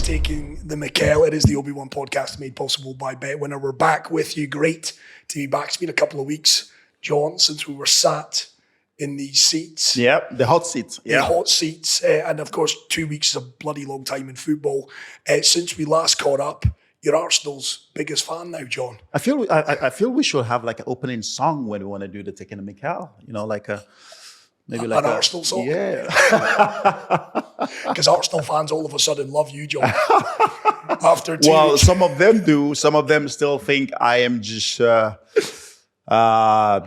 Taking the Mikel. It is the Obi-Wan podcast made possible by BetWinner. We're back with you. Great to be back. It's been a couple of weeks, John, since we were sat in these seats. Yeah, the hot seats. The hot seats. And of course, 2 weeks is a bloody long time in football. Since we last caught up, you're Arsenal's biggest fan now, John. I feel we should have like an opening song when we want to do the Taking the Mikel. You know, like a maybe like an Arsenal song. Yeah. Because Arsenal fans all of a sudden love you, John. After 2 Well, weeks. some of them do. Some of them still think I am just well, I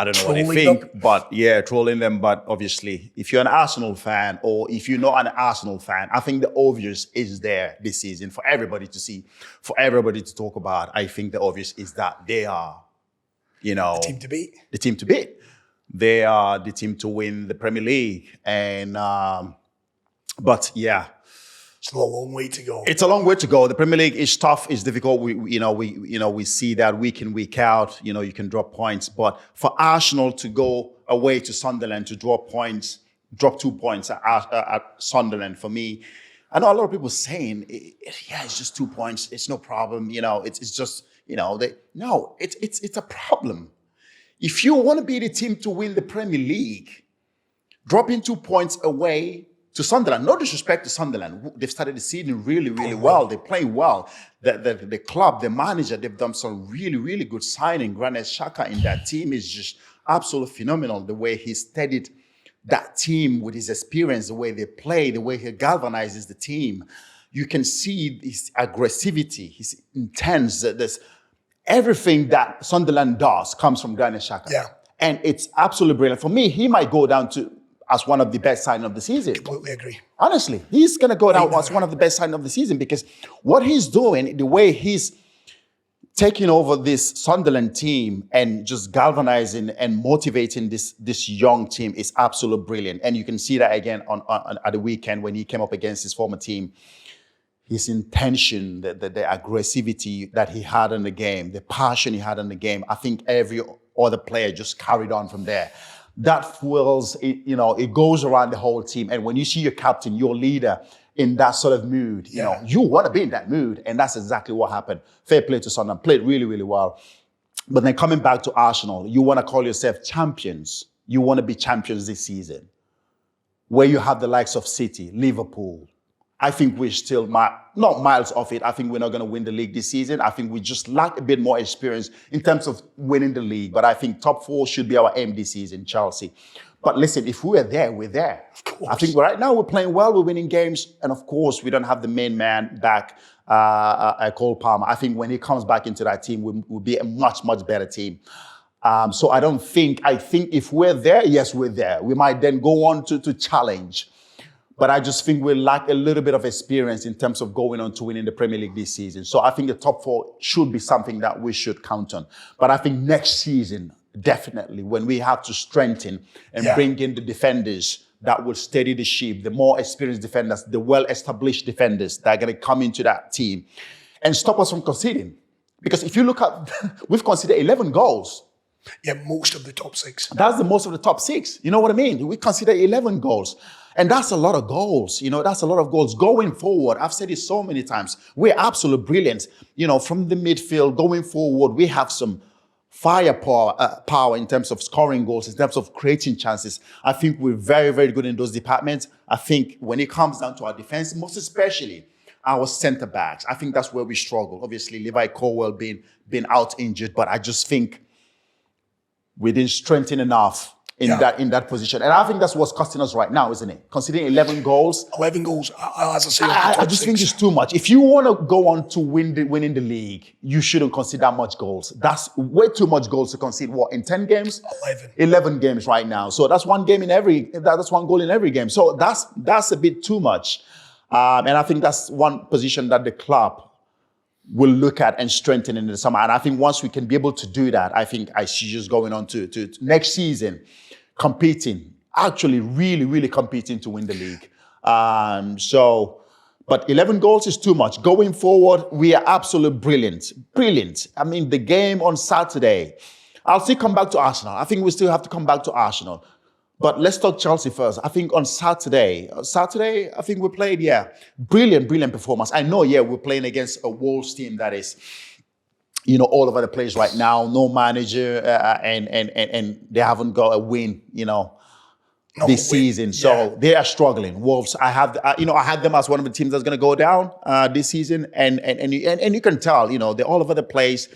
don't know Trolling what they think, them. but yeah, trolling them. But obviously, if you're an Arsenal fan or if you're not an Arsenal fan, I think the obvious is there this season for everybody to see, for everybody to talk about. I think the obvious is that they are, you know, The team to beat. The team to beat. They are the team to win the Premier League. And, but yeah. Still a long way to go. It's a long way to go. The Premier League is tough, it's difficult. We see that week in, week out. You know, you can drop points. But for Arsenal to go away to Sunderland to drop 2 points at Sunderland, for me, I know a lot of people saying, it's just 2 points. It's no problem. You know, it's just, you know, it's a problem. If you want to be the team to win the Premier League, dropping 2 points away to Sunderland, no disrespect to Sunderland, they've started the season really, really well. They're playing well. The club, the manager, they've done some really, really good signing. Granit Xhaka in that team is just absolutely phenomenal. The way he steadied that team with his experience, the way they play, the way he galvanizes the team. You can see his aggressivity, his intense. There's everything that Sunderland does comes from Granit Xhaka. Yeah. And it's absolutely brilliant. For me, he might go down as one of the best signings of the season. Completely agree. Honestly, he's going to go down as one of the best signings of the season because what he's doing, the way he's taking over this Sunderland team and just galvanizing and motivating this young team is absolutely brilliant. And you can see that again on at the weekend when he came up against his former team. His intention, the aggressivity that he had in the game, the passion he had in the game, I think every other player just carried on from there. That fuels, it goes around the whole team. And when you see your captain, your leader in that sort of mood, you want to be in that mood. And that's exactly what happened. Fair play to Sunderland, played really, really well. But then coming back to Arsenal, you want to call yourself champions. You want to be champions this season. Where you have the likes of City, Liverpool. I think we're still not miles off it. I think we're not going to win the league this season. I think we just lack a bit more experience in terms of winning the league. But I think top 4 should be our aim this season, Chelsea. But listen, if we're there, we're there. Of course. I think right now we're playing well, we're winning games. And of course, we don't have the main man back, Cole Palmer. I think when he comes back into that team, we'll be a much, much better team. So I think if we're there, yes, we're there. We might then go on to challenge. But I just think we lack a little bit of experience in terms of going on to winning the Premier League this season. So I think the top 4 should be something that we should count on. But I think next season, definitely, when we have to strengthen and bring in the defenders that will steady the ship, the more experienced defenders, the well-established defenders that are going to come into that team and stop us from conceding. Because if you look at, we've conceded 11 goals. Yeah, most of the top 6. That's the most of the top 6. You know what I mean? We consider 11 goals. And that's a lot of goals. That's a lot of goals. Going forward, I've said it so many times, we're absolutely brilliant. From the midfield, going forward, we have some power in terms of scoring goals, in terms of creating chances. I think we're very, very good in those departments. I think when it comes down to our defense, most especially our centre backs, I think that's where we struggle. Obviously, Levi Colwill being out injured, but I just think we didn't strengthen enough in that position. And I think that's what's costing us right now, isn't it? Considering 11 goals. 11 goals, as I say, I just think it's too much. If you want to go on to winning the league, you shouldn't concede that much goals. That's way too much goals to concede, in 10 games? 11. 11 games right now. So that's one goal in every game. So that's a bit too much. And I think that's one position that the club will look at and strengthen in the summer. And I think once we can be able to do that, I think I see just going on to next season, competing, actually really, really competing to win the league. But 11 goals is too much. Going forward, we are absolutely brilliant. Brilliant. I mean, the game on Saturday, I'll still come back to Arsenal. I think we still have to come back to Arsenal. But let's talk Chelsea first. I think on Saturday, I think we played, brilliant performance. I know, we're playing against a Wolves team that is, all over the place right now. No manager, and they haven't got a win, this season. So they are struggling. Wolves, I had them as one of the teams that's going to go down this season, and you can tell, they're all over the place.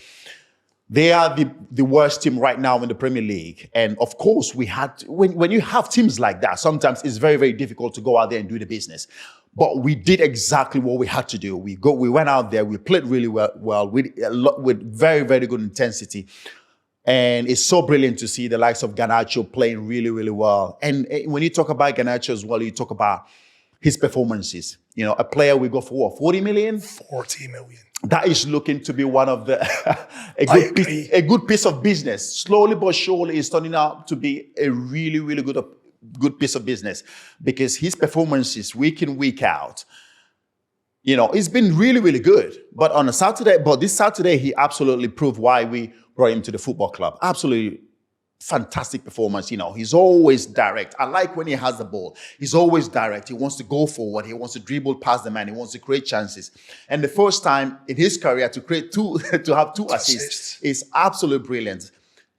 They are the worst team right now in the Premier League. And of course, we had to, when you have teams like that, sometimes it's very, very difficult to go out there and do the business. But we did exactly what we had to do. We went out there, we played really well with very, very good intensity. And it's so brilliant to see the likes of Garnacho playing really, really well. And when you talk about Garnacho as well, you talk about his performances. A player we go for what, 40 million? 40 million. That is looking to be one of the a good piece of business. Slowly but surely, it's turning out to be a really, really good piece of business, because his performances week in, week out, it's been really, really good. But this Saturday, he absolutely proved why we brought him to the football club. Absolutely fantastic performance. He's always direct. I like when he has the ball. He's always direct. He wants to go forward. He wants to dribble past the man. He wants to create chances. And the first time in his career to have two assists is absolutely brilliant.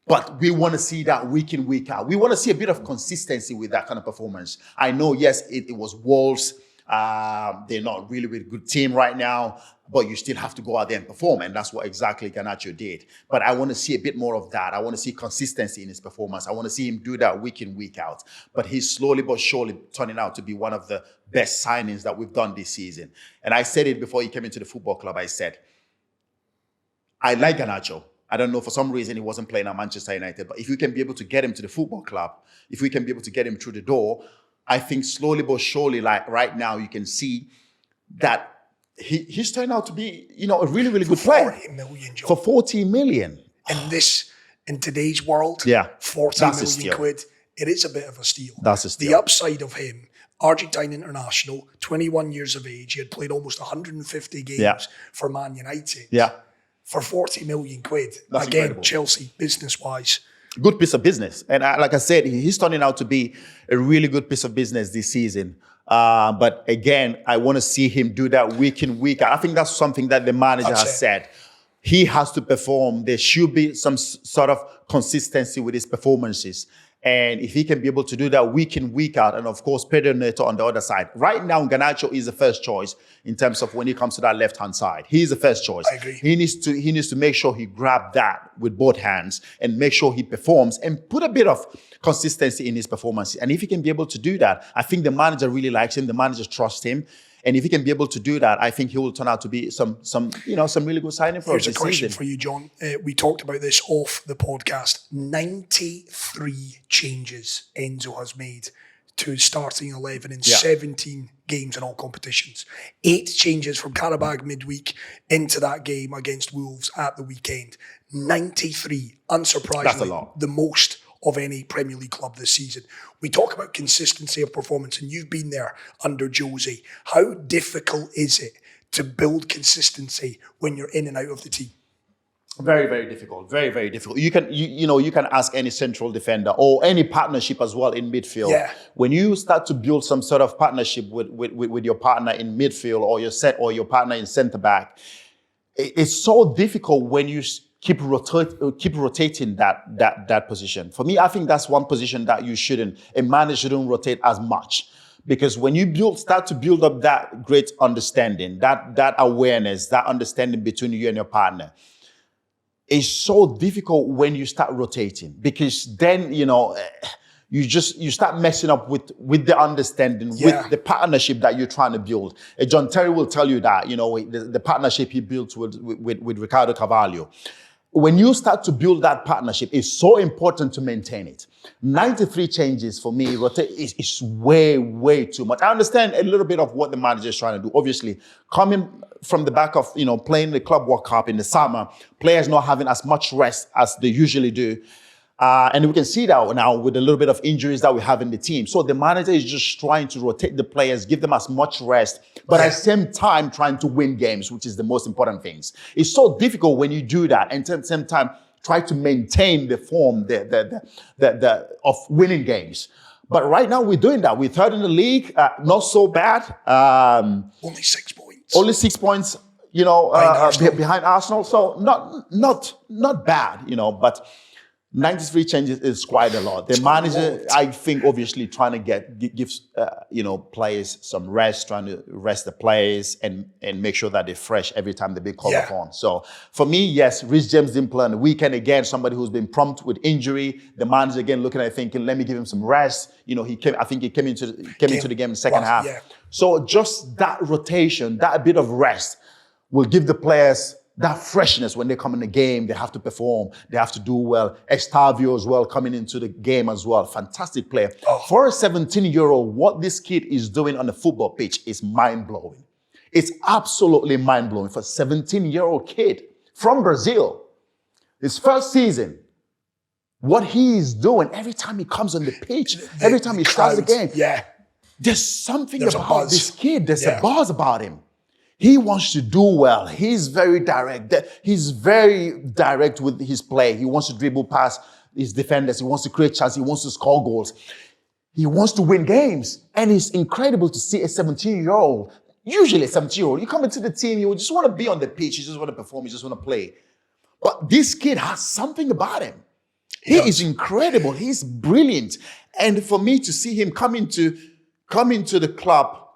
But we want to see that week in, week out. We want to see a bit of consistency with that kind of performance. I know, yes, it was Wolves. They're not a really, really good team right now, but you still have to go out there and perform. And that's what exactly Garnacho did. But I want to see a bit more of that. I want to see consistency in his performance. I want to see him do that week in, week out. But he's slowly but surely turning out to be one of the best signings that we've done this season. And I said it before he came into the football club. I said, I like Garnacho. I don't know, for some reason he wasn't playing at Manchester United. But if you can be able to get him to the football club, if we can be able to get him through the door, I think slowly but surely, like right now, you can see that he's turned out to be, a really, really good player. 40 million, John. For 40 million. In today's world, 40 million quid, it is a bit of a steal. That's a steal. The upside of him, Argentine international, 21 years of age, he had played almost 150 games for Man United. Yeah. For 40 million quid. That's again, incredible. Chelsea, business-wise. Good piece of business. And like I said, he's turning out to be a really good piece of business this season. But again, I want to see him do that week in, week out. I think that's something that the manager has said. He has to perform. There should be some sort of consistency with his performances. And if he can be able to do that week in, week out, and of course, Pedro Neto on the other side. Right now, Garnacho is the first choice in terms of when it comes to that left-hand side. He is the first choice. I agree. He needs to make sure he grabs that with both hands and make sure he performs and put a bit of consistency in his performance. And if he can be able to do that, I think the manager really likes him. The manager trusts him. And if he can be able to do that, I think he will turn out to be some really good signing for us this season. Here's a question for you, John. We talked about this off the podcast. 93 changes Enzo has made to his starting 11 in 17 games in all competitions. 8 changes from Karabag midweek into that game against Wolves at the weekend. 93, unsurprisingly, that's a lot. The most of any Premier League club this season. We talk about consistency of performance, and you've been there under José. How difficult is it to build consistency when you're in and out of the team? Very, very difficult. Very, very difficult. You can ask any central defender or any partnership as well in midfield. Yeah. When you start to build some sort of partnership with your partner in midfield or your partner in centre back, it's so difficult when you keep rotating that position. For me, I think that's one position that a manager shouldn't rotate as much. Because when you start to build up that great understanding, that awareness, that understanding between you and your partner, it's so difficult when you start rotating. Because then, you start messing up with the understanding, with the partnership that you're trying to build. John Terry will tell you that, the partnership he built with Ricardo Carvalho. When you start to build that partnership, it's so important to maintain it. 93 changes for me is way, way too much. I understand a little bit of what the manager is trying to do. Obviously, coming from the back of, playing the Club World Cup in the summer, players not having as much rest as they usually do. And we can see that now with a little bit of injuries that we have in the team. So the manager is just trying to rotate the players, give them as much rest, but at the same time trying to win games, which is the most important things. It's so difficult when you do that, and at the same time try to maintain the form of winning games. But right now we're doing that. We're third in the league, not so bad. Only 6 points. Only 6 points, behind Arsenal. So not bad, but 93 changes is quite a lot. The manager, I think, obviously trying to gives players some rest, trying to rest the players and make sure that they're fresh every time they be called upon. So for me, yes, Reece James didn't play on the weekend again. Somebody who's been prompt with injury. The manager again looking at it thinking, let me give him some rest. He came into the game in the second half. Yeah. So just that rotation, that bit of rest will give the players that freshness when they come in the game. They have to perform. They have to do well. Estavio as well coming into the game as well. Fantastic player. For a 17-year-old, what this kid is doing on the football pitch is mind-blowing. It's absolutely mind-blowing for a 17-year-old kid from Brazil. His first season, what he is doing every time he comes on the pitch, every time he starts the game, there's something about this kid. There's a buzz about him. He wants to do well. He's very direct. He's very direct with his play. He wants to dribble past his defenders. He wants to create chances. He wants to score goals. He wants to win games. And it's incredible to see a 17-year-old, usually a 17-year-old, you come into the team, you just want to be on the pitch. You just want to perform. You just want to play. But this kid has something about him. He is incredible. He's brilliant. And for me to see him come into the club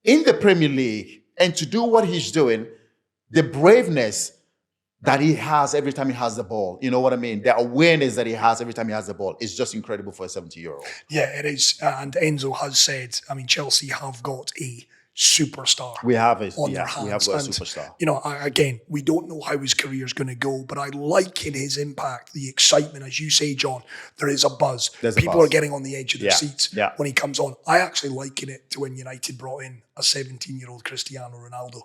in the Premier League, and to do what he's doing, the braveness that he has every time he has the ball, you know what I mean? The awareness that he has every time he has the ball is just incredible for a 70-year-old. Yeah, it is. And Enzo has said, Chelsea have got a superstar. We have it. On their hands. We have got a superstar. Again, we don't know how his career is going to go, but I like in his impact, the excitement, as you say, John. There is a buzz. People are getting on the edge of their seats when he comes on. I actually liken it to when United brought in a 17-year-old Cristiano Ronaldo.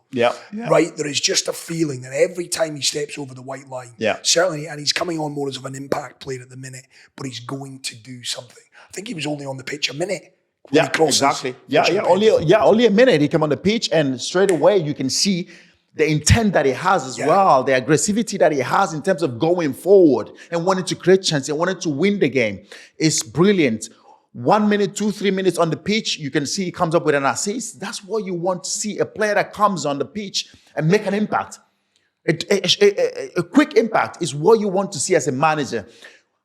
Right? There is just a feeling that every time he steps over the white line, certainly, and he's coming on more as of an impact player at the minute, but he's going to do something. I think he was only on the pitch a minute. Exactly. Only a minute. He came on the pitch and straight away you can see the intent that he has as well, the aggressivity that he has in terms of going forward and wanting to create chances and wanting to win the game. It's brilliant. 1 minute, 2-3 minutes on the pitch, you can see he comes up with an assist. That's what you want to see, a player that comes on the pitch and make an impact. A quick impact is what you want to see as a manager.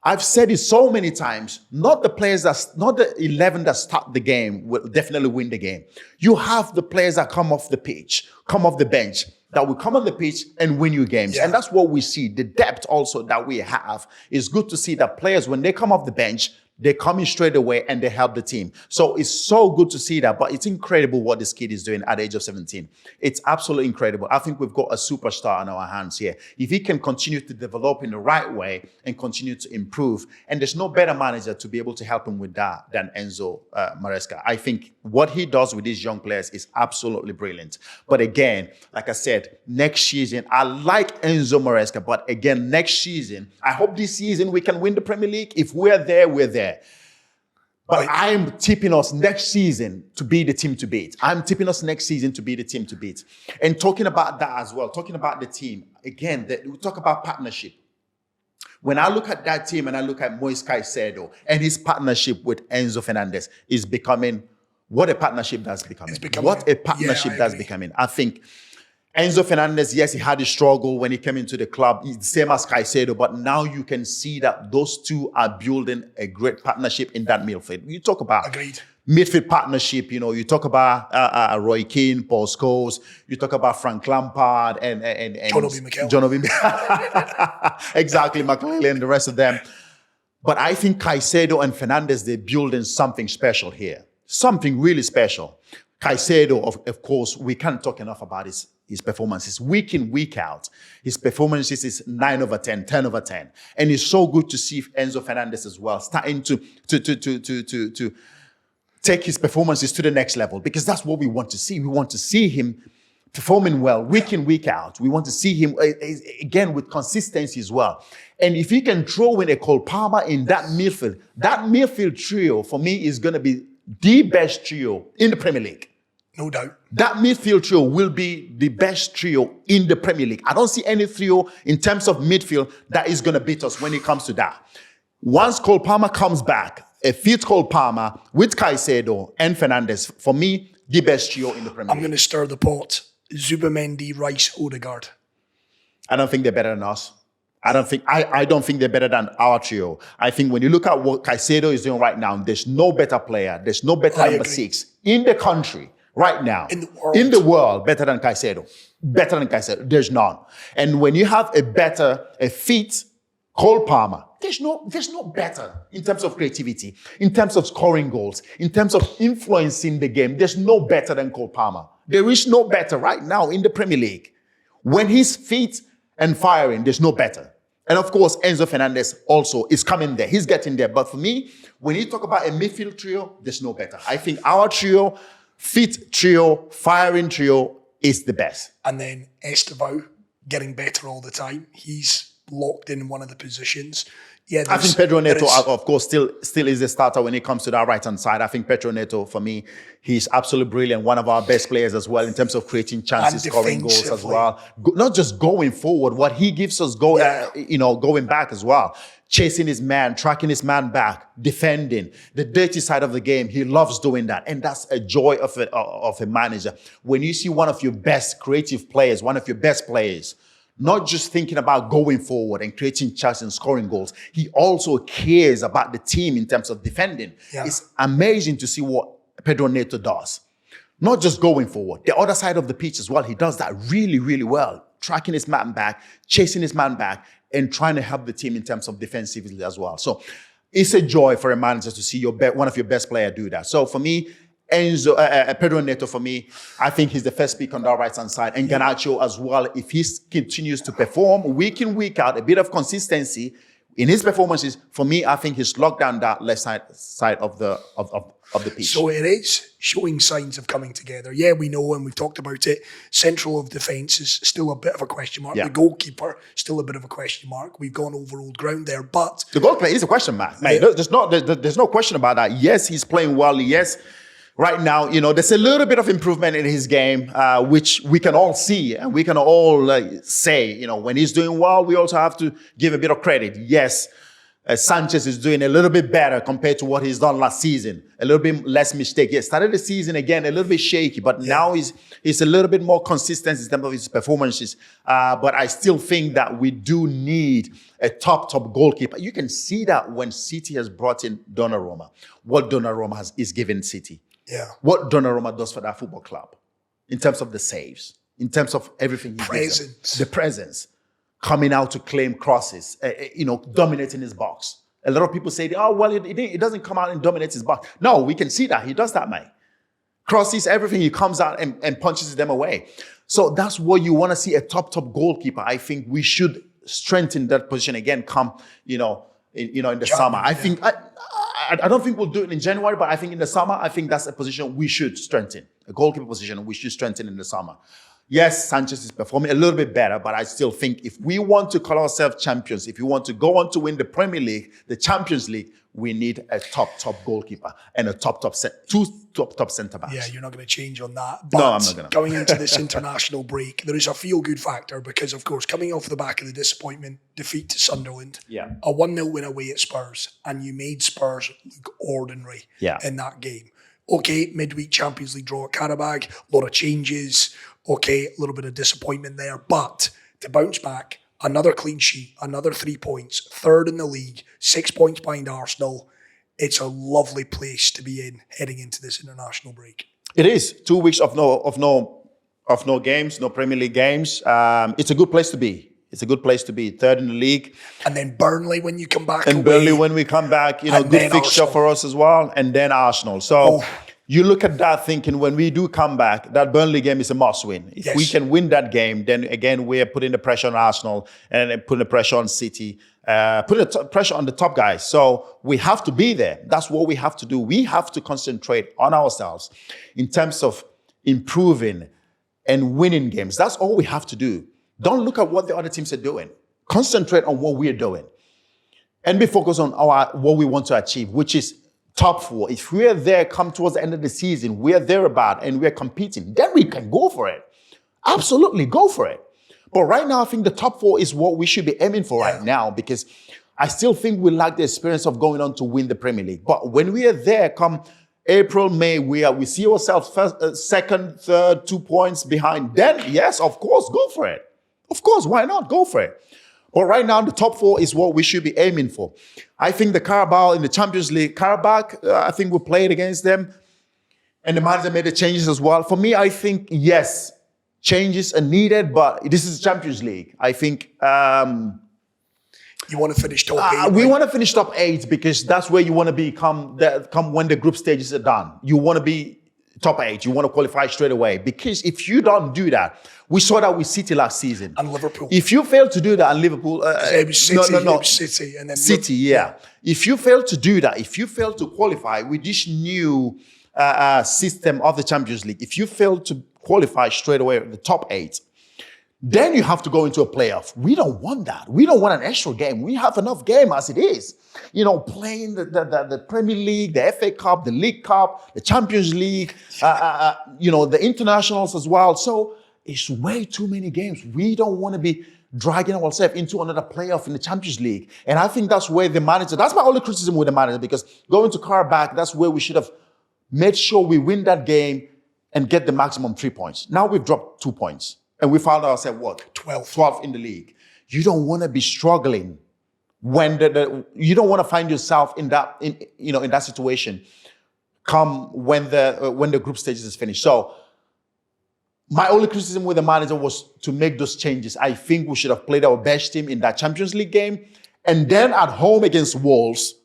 I've said it so many times, not the 11 that start the game will definitely win the game. You have the players that come off the pitch, come off the bench, that will come on the pitch and win you games. And that's what we see. The depth also that we have is good to see that players, when they come off the bench, they come in straight away and they help the team. So it's so good to see that. But it's incredible what this kid is doing at the age of 17. It's absolutely incredible. I think we've got a superstar on our hands here. If he can continue to develop in the right way and continue to improve, and there's no better manager to be able to help him with that than Enzo Maresca. I think what he does with these young players is absolutely brilliant. But again, like I said, next season, I like Enzo Maresca. But again, next season, I hope this season we can win the Premier League. If we're there, we're there. But I'm tipping us next season to be the team to beat. I'm tipping us next season to be the team to beat. And talking about that as well, talking about the team, again, we talk about partnership. When I look at that team and I look at Moise Caicedo and his partnership with Enzo Fernandez is becoming, what a partnership that's becoming. What a partnership that's becoming. I think Enzo Fernandez, yes, he had a struggle when he came into the club, same as Caicedo, but now you can see that those two are building a great partnership in that midfield. You talk about midfield partnership, you talk about Roy Keane, Paul Scholes, you talk about Frank Lampard and Obi Mikel. Exactly, McLean and the rest of them. But I think Caicedo and Fernandez, they're building something special here, something really special. Caicedo, of course, we can't talk enough about his performances week in, week out. His performances is 9 over 10, 10 over 10. And it's so good to see Enzo Fernandez as well starting to take his performances to the next level, because that's what we want to see. We want to see him performing well week in, week out. We want to see him, again, with consistency as well. And if he can throw in a Cole Palmer in that midfield trio, for me, is going to be the best trio in the Premier League. No doubt. That midfield trio will be the best trio in the Premier League. I don't see any trio in terms of midfield that is going to beat us when it comes to that. Once Cole Palmer comes back, a fit Cole Palmer with Caicedo and Fernandes, for me, the best trio in the Premier I'm League. going to stir the pot. Zubimendi, Rice, Odegaard. I don't think they're better than us. I don't think they're better than our trio. I think when you look at what Caicedo is doing right now, there's no better player, there's no better number 6 in the country right now. In the world, better than Caicedo. Better than Caicedo. There's none. And when you have a fit Cole Palmer, there's no better in terms of creativity, in terms of scoring goals, in terms of influencing the game. There's no better than Cole Palmer. There is no better right now in the Premier League. When he's fit and firing, there's no better. And of course, Enzo Fernandez also is coming there. He's getting there. But for me, when you talk about a midfield trio, there's no better. I think our trio, fit trio, firing trio is the best. And then Estevao getting better all the time. He's locked in one of the positions. Yeah, I think Pedro Neto, of course, still is the starter when it comes to that right-hand side. I think Pedro Neto, for me, he's absolutely brilliant. One of our best players as well in terms of creating chances, scoring goals as well. Not just going forward, what he gives us going back as well. Chasing his man, tracking his man back, defending. The dirty side of the game, he loves doing that. And that's a joy of a manager. When you see one of your best creative players, one of your best players, not just thinking about going forward and creating chances and scoring goals. He also cares about the team in terms of defending. Yeah. It's amazing to see what Pedro Neto does. Not just going forward. The other side of the pitch as well, he does that really, really well. Tracking his man back, chasing his man back, and trying to help the team in terms of defensively as well. So it's a joy for a manager to see one of your best players do that. So for me, Pedro Neto, for me, I think he's the first pick on the right-hand side. And Garnacho as well, if he continues to perform week in, week out, a bit of consistency in his performances, for me, I think he's locked down that left side of the pitch. So it is showing signs of coming together. Yeah, we know, and we've talked about it. Central of defence is still a bit of a question mark. Yeah. The goalkeeper, still a bit of a question mark. We've gone over old ground there, but... The goalkeeper is a question mark, mate. There's no question about that. Yes, he's playing well. Yes, right now, there's a little bit of improvement in his game, which we can all see and we can all say, when he's doing well, we also have to give a bit of credit. Yes, Sanchez is doing a little bit better compared to what he's done last season. A little bit less mistake. He started the season again a little bit shaky, but now he's a little bit more consistent in terms of his performances. But I still think that we do need a top goalkeeper. You can see that when City has brought in Donnarumma, what Donnarumma is giving City. Yeah, what Donnarumma does for that football club in terms of the saves, in terms of everything he gives them. The presence, coming out to claim crosses, dominating his box. A lot of people say, oh, well, it doesn't come out and dominates his box. No, we can see that. He does that, mate. Crosses, everything. He comes out and punches them away. So that's what you want to see, a top goalkeeper. I think we should strengthen that position again in the summer. I think... I don't think we'll do it in January, but I think in the summer, I think that's a position we should strengthen. A goalkeeper position we should strengthen in the summer. Yes, Sanchez is performing a little bit better, but I still think if we want to call ourselves champions, if we want to go on to win the Premier League, the Champions League, we need a top goalkeeper and a two top centre backs. Yeah, you're not going to change on that. But no, I'm not going to. Going into this international break, there is a feel-good factor because, of course, coming off the back of the disappointment defeat to Sunderland, a 1-0 win away at Spurs, and you made Spurs look ordinary in that game. Okay, midweek Champions League draw at Karabag, a lot of changes. Okay, a little bit of disappointment there, but to bounce back, another clean sheet, another 3 points, third in the league, 6 points behind Arsenal. It's a lovely place to be in heading into this international break. It is 2 weeks of no games, no Premier League games. It's a good place to be. It's a good place to be. Third in the league. And then Burnley when you come back. And Burnley when we come back, good fixture Arsenal for us as well. And then Arsenal. So you look at that thinking when we do come back, that Burnley game is a must win. If we can win that game, then again, we're putting the pressure on Arsenal and putting the pressure on City, putting the pressure on the top guys. So we have to be there. That's what we have to do. We have to concentrate on ourselves in terms of improving and winning games. That's all we have to do. Don't look at what the other teams are doing. Concentrate on what we're doing. And be focused on what we want to achieve, which is top 4. If we're there, come towards the end of the season, we're thereabout and we're competing, then we can go for it. Absolutely, go for it. But right now, I think the top 4 is what we should be aiming for right now because I still think we lack the experience of going on to win the Premier League. But when we are there, come April, May, we see ourselves first, second, third, 2 points behind. Then, yes, of course, go for it. Of course, why not? Go for it. But right now, the top 4 is what we should be aiming for. I think the Carabao in the Champions League, I think we played against them. And the manager made the changes as well. For me, I think, yes, changes are needed, but this is the Champions League. I think... you want to finish top 8? We want to finish top 8 because that's where you want to be come when the group stages are done. You want to be top 8. You want to qualify straight away. Because if you don't do that, we saw that with City last season. And Liverpool. If you fail to do that, and Liverpool... it was City, no. It was City. And then City, yeah. If you fail to do that, if you fail to qualify with this new system of the Champions League, if you fail to qualify straight away at the top 8, then you have to go into a playoff. We don't want that. We don't want an extra game. We have enough game as it is. You know, playing the Premier League, the FA Cup, the League Cup, the Champions League, the internationals as well. So it's way too many games. We don't want to be dragging ourselves into another playoff in the Champions League. And I think that's where the manager, that's my only criticism with the manager, because going to Carabao, that's where we should have made sure we win that game and get the maximum 3 points. Now we've dropped 2 points. And we found ourselves, what? 12 in the league. You don't want to be struggling when you don't want to find yourself in that situation come when the group stages is finished. So my only criticism with the manager was to make those changes. I think we should have played our best team in that Champions League game. And then at home against Wolves,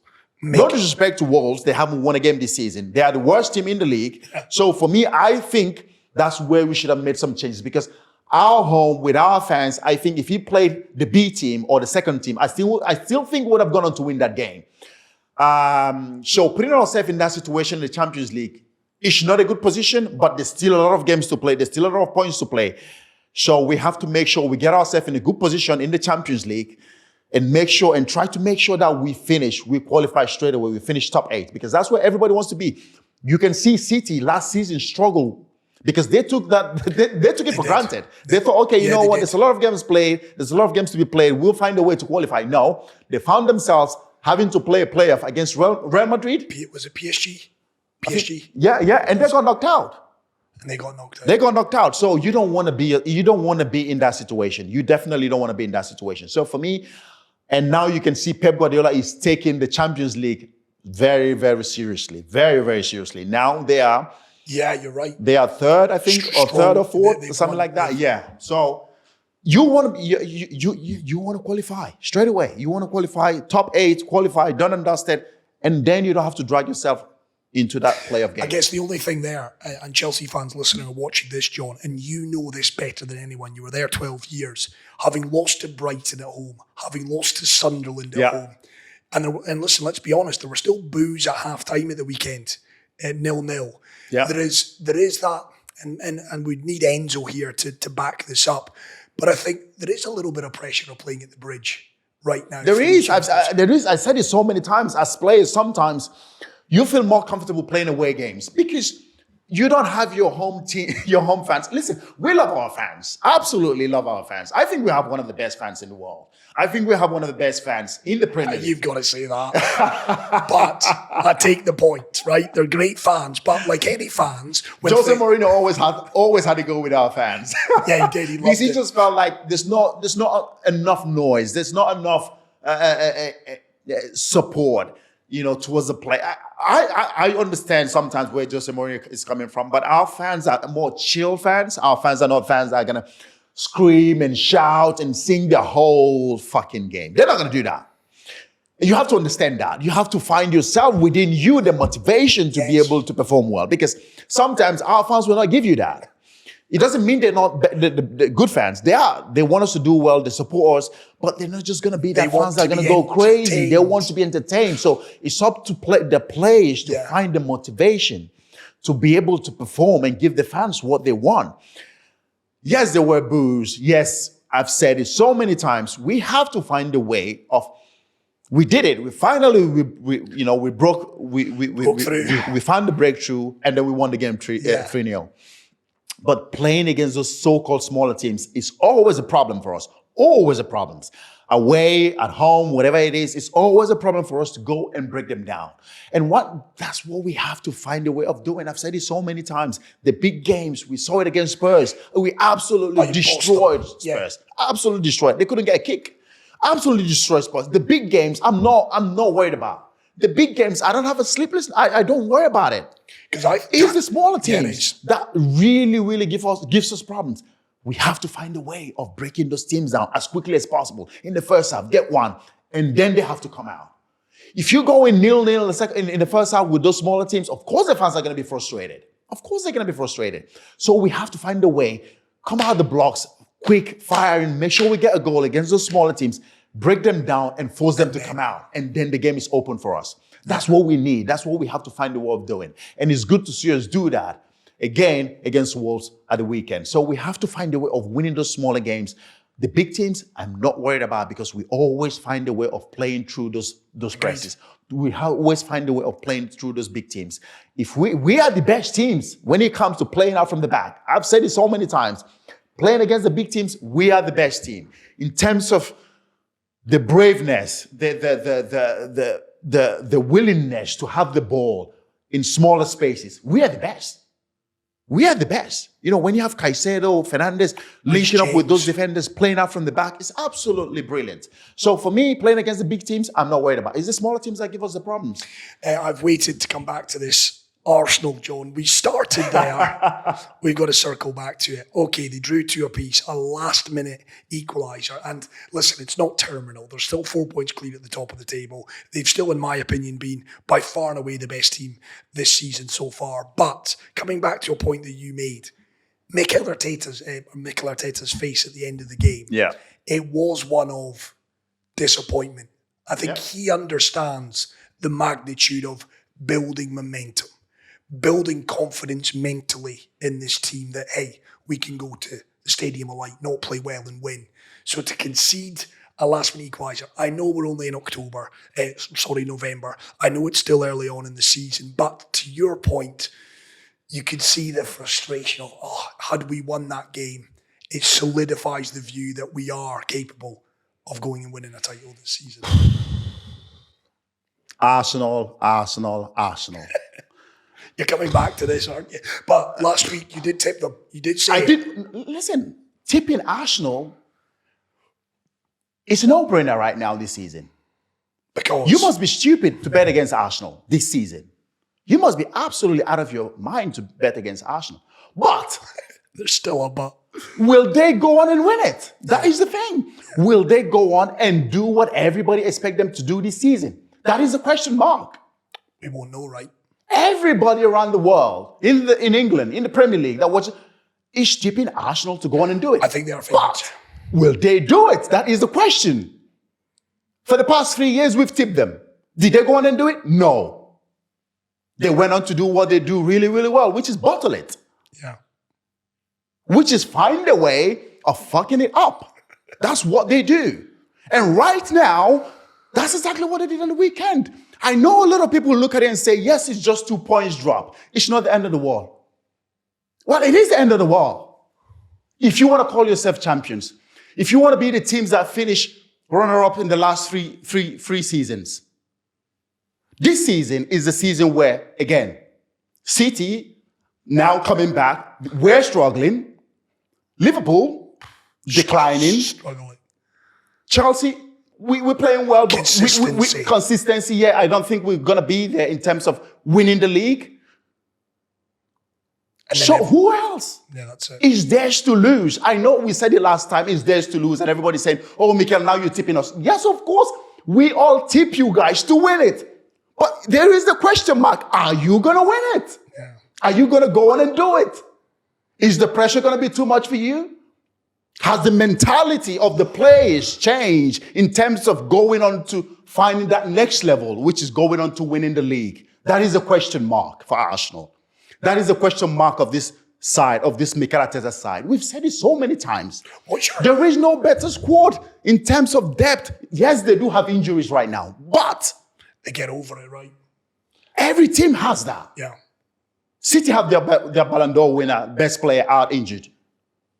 no disrespect to Wolves, they haven't won a game this season. They are the worst team in the league. So for me, I think that's where we should have made some changes, because our home with our fans, I think if he played the B team or the second team, I still think we would have gone on to win that game. So putting ourselves in that situation in the Champions League is not a good position, but there's still a lot of games to play. There's still a lot of points to play. So we have to make sure we get ourselves in a good position in the Champions League and try to make sure that we qualify straight away. We finish top 8, because that's where everybody wants to be. You can see City last season struggle because they took it for granted. They thought, okay, you know what? There's a lot of games played. There's a lot of games to be played. We'll find a way to qualify. No, they found themselves having to play a playoff against Real Madrid. Was it PSG? PSG. Yeah, and they got knocked out. They got knocked out. So you don't want to be in that situation. You definitely don't want to be in that situation. So for me, and now you can see Pep Guardiola is taking the Champions League very, very seriously. Very, very seriously. Now they are... Yeah, you're right. They are third, I think, or third or fourth, something like that. Yeah. So you want to qualify straight away. You want to qualify top 8, qualify, done and dusted, and then you don't have to drag yourself into that playoff game. I guess the only thing there, and Chelsea fans listening and watching this, John, and you know this better than anyone. You were there 12 years, having lost to Brighton at home, having lost to Sunderland at home, and listen, let's be honest, there were still boos at half-time at the weekend, 0-0. Yeah. There is that, and we'd need Enzo here to back this up. But I think there is a little bit of pressure of playing at the Bridge right now. There is. I said it so many times. As players, sometimes you feel more comfortable playing away games because you don't have your home team, your home fans. Listen, we love our fans. Absolutely love our fans. I think we have one of the best fans in the world. I think we have one of the best fans in the Premier League. You've got to say that. But I take the point, right? They're great fans, but like any fans... José Mourinho always had to go with our fans. Yeah, he did. He loved he just felt like there's not enough noise. There's not enough support, towards the play. I understand sometimes where José Mourinho is coming from, but our fans are more chill fans. Our fans are not fans that are going to scream and shout and sing the whole fucking game. They're not going to do that. You have to understand that. You have to find yourself within you the motivation to be able to perform well, because sometimes our fans will not give you that. It doesn't mean they're not the good fans. They are. They want us to do well. They support us, but they're not just going to be the fans that are going to go crazy. They want to be entertained. So it's up to the players to find the motivation to be able to perform and give the fans what they want. Yes, there were boos. Yes, I've said it so many times. We have to find a way of. We did it. We found the breakthrough, and then we won the game 3-0. But playing against those so-called smaller teams is always a problem for us. Always a problem. away, at home, whatever it is, it's always a problem for us to go and break them down. And that's what we have to find a way of doing. I've said it so many times. The big games, we saw it against Spurs. We absolutely destroyed Spurs. Yeah. Absolutely destroyed. They couldn't get a kick. Absolutely destroyed Spurs. The big games, I'm not worried about. The big games, I don't have a sleepless. I don't worry about it. It's the smaller teams that really gives us problems. We have to find a way of breaking those teams down as quickly as possible. In the first half, get one, and then they have to come out. If you go in 0-0 in the first half with those smaller teams, of course the fans are going to be frustrated. Of course they're going to be frustrated. So we have to find a way, come out of the blocks, quick, firing, make sure we get a goal against those smaller teams, break them down and force them to come out. And then the game is open for us. That's what we need. That's what we have to find a way of doing. And it's good to see us do that again against Wolves at the weekend. So we have to find a way of winning those smaller games. The big teams, I'm not worried about because we always find a way of playing through those presses. We always find a way of playing through those big teams. If we are the best teams when it comes to playing out from the back. I've said it so many times. Playing against the big teams, we are the best team. In terms of the braveness, the willingness to have the ball in smaller spaces, we are the best. We are the best. You know, when you have Caicedo, Fernandes linking up with those defenders, playing out from the back, it's absolutely brilliant. So for me, playing against the big teams, I'm not worried about. It's the smaller teams that give us the problems. I've waited to come back to this. Arsenal, John. We started there. We've got to circle back to it. Okay, they drew 2 apiece, a last-minute equaliser. And listen, it's not terminal. They're still 4 points clear at the top of the table. They've still, in my opinion, been by far and away the best team this season so far. But coming back to a point that you made, Mikel Arteta's face at the end of the game, it was one of disappointment. I think he understands the magnitude of building momentum, building confidence mentally in this team that, hey, we can go to the Stadium of Light, not play well and win. So to concede a last-minute equaliser, I know we're only in November. I know it's still early on in the season, but to your point, you could see the frustration of, had we won that game, it solidifies the view that we are capable of going and winning a title this season. Arsenal. You're coming back to this, aren't you? But last week you did tip them. You did say Listen, tipping Arsenal is a no-brainer right now this season. Because you must be stupid to bet against Arsenal this season. You must be absolutely out of your mind to bet against Arsenal. But there's still a but. Will they go on and win it? That is the thing. Will they go on and do what everybody expects them to do this season? That is a question mark. We won't know, right? Everybody around the world, in England, in the Premier League, is tipping Arsenal to go on and do it. I think they are favourites. But will they do it? That is the question. For the past 3 years, we've tipped them. Did they go on and do it? No. They went on to do what they do really, really well, which is bottle it. Yeah. Which is find a way of fucking it up. That's what they do. And right now, that's exactly what they did on the weekend. I know a lot of people look at it and say, yes, it's just 2 points drop. It's not the end of the world. Well, it is the end of the world. If you want to call yourself champions, if you want to be the teams that finish runner-up in the last three seasons, this season is the season where, again, City now coming back, we're struggling. Liverpool declining. Struggling. Chelsea, we're playing well, but Consistency. Consistency, yeah, I don't think we're going to be there in terms of winning the league. So who else is theirs to lose? I know we said it last time, it's theirs to lose, and everybody's saying, oh, Mikel, now you're tipping us. Yes, of course, we all tip you guys to win it. But there is the question mark, are you going to win it? Yeah. Are you going to go on and do it? Is the pressure going to be too much for you? Has the mentality of the players changed in terms of going on to finding that next level, which is going on to winning the league? That is a question mark for Arsenal. That is a question mark of this side, of this Mikel Arteta side. We've said it so many times. There is no better squad in terms of depth. Yes, they do have injuries right now, but they get over it, right? Every team has that. Yeah. City have their Ballon d'Or winner, best player out injured.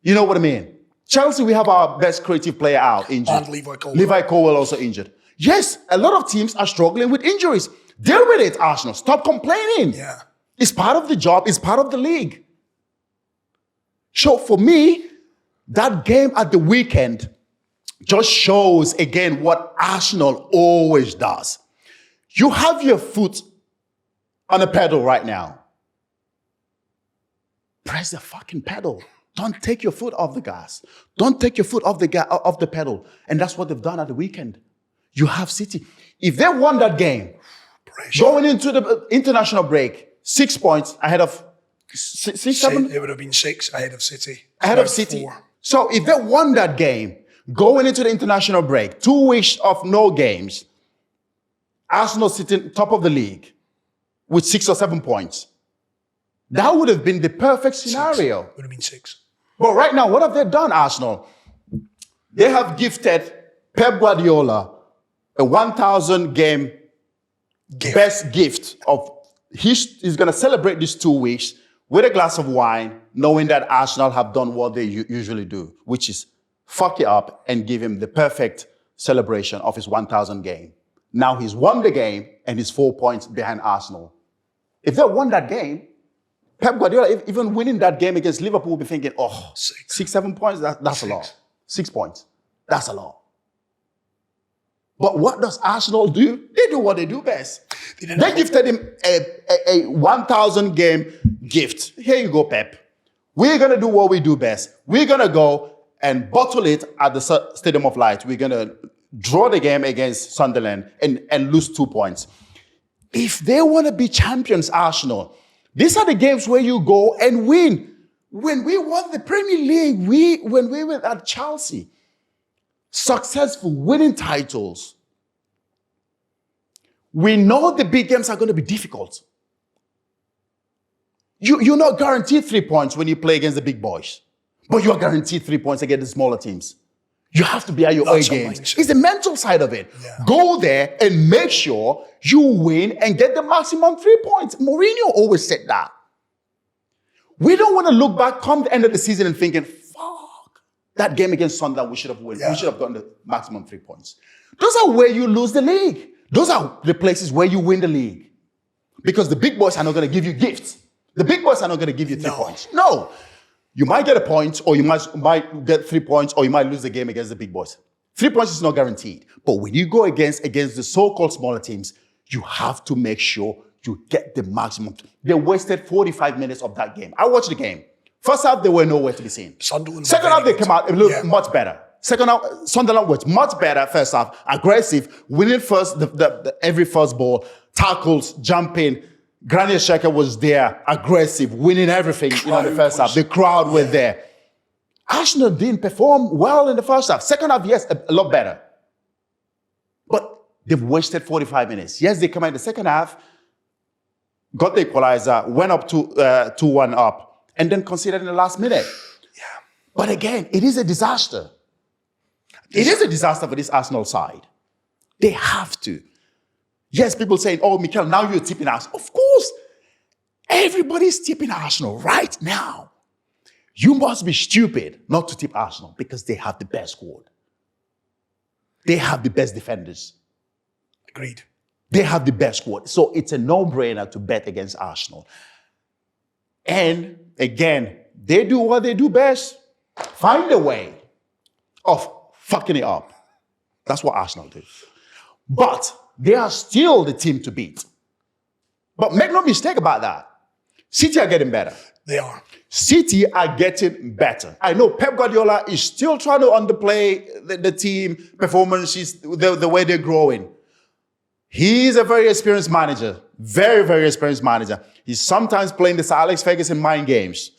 You know what I mean? Chelsea, we have our best creative player out, injured. And Levi Colwill. Levi Colwill also injured. Yes, a lot of teams are struggling with injuries. Deal with it, Arsenal. Stop complaining. Yeah. It's part of the job. It's part of the league. So for me, that game at the weekend just shows again what Arsenal always does. You have your foot on a pedal right now. Press the fucking pedal. Don't take your foot off the gas. Don't take your foot off the pedal. And that's what they've done at the weekend. You have City. If they won that game, going into the international break, 6 points ahead of six, 7? It would have been 6 ahead of City. Ahead of City. 4. So if they won that game, going into the international break, 2 weeks of no games, Arsenal sitting top of the league with 6 or 7 points. That would have been the perfect scenario. 6. Would have been 6. But right now, what have they done, Arsenal? They have gifted Pep Guardiola a 1,000 game best gift of he's going to celebrate these 2 weeks with a glass of wine, knowing that Arsenal have done what they usually do, which is fuck it up and give him the perfect celebration of his 1,000 game. Now he's won the game and he's 4 points behind Arsenal. If they won that game, Pep Guardiola, even winning that game against Liverpool, will be thinking, 6, 7 points, that's a lot. 6 points, that's a lot. But what does Arsenal do? They do what they do best. They gifted him a 1,000 game gift. Here you go, Pep. We're going to do what we do best. We're going to go and bottle it at the Stadium of Light. We're going to draw the game against Sunderland and lose 2 points. If they want to be champions, Arsenal, these are the games where you go and win. When we won the Premier League, when we were at Chelsea, successful, winning titles, we know the big games are going to be difficult. You're not guaranteed 3 points when you play against the big boys, but you're guaranteed 3 points against the smaller teams. You have to be at your A games. It's the mental side of it. Yeah. Go there and make sure you win and get the maximum 3 points. Mourinho always said that. We don't want to look back, come the end of the season and thinking, fuck, that game against Sunderland, we should have won. Yeah. We should have gotten the maximum 3 points. Those are where you lose the league. Those are the places where you win the league. Because the big boys are not going to give you gifts. The big boys are not going to give you 3 points. No. You might get a point, or you might get 3 points, or you might lose the game against the big boys. 3 points is not guaranteed. But when you go against the so-called smaller teams, you have to make sure you get the maximum. They wasted 45 minutes of that game. I watched the game. First half, they were nowhere to be seen. Sunderland. Second half, they came out a little much better. Second half, Sunderland was much better first half. Aggressive, winning first, every first ball, tackles, jumping. Granit Xhaka was there, aggressive, winning everything in the first half. The crowd were there. Arsenal didn't perform well in the first half. Second half, yes, a lot better. But they've wasted 45 minutes. Yes, they come in the second half, got the equalizer, went up to 2-1 up, and then conceded in the last minute. Yeah. But again, it is a disaster. It is a disaster for this Arsenal side. They have to. Yes, people saying, oh, Mikel, now you're tipping Arsenal. Of course, everybody's tipping Arsenal right now. You must be stupid not to tip Arsenal because they have the best squad. They have the best defenders. Agreed. They have the best squad. So it's a no-brainer to bet against Arsenal. And again, they do what they do best. Find a way of fucking it up. That's what Arsenal do. But they are still the team to beat. But make no mistake about that. City are getting better. They are. City are getting better. I know Pep Guardiola is still trying to underplay the team performances, the way they're growing. He's a very experienced manager. Very, very experienced manager. He's sometimes playing the Sir Alex Ferguson mind games.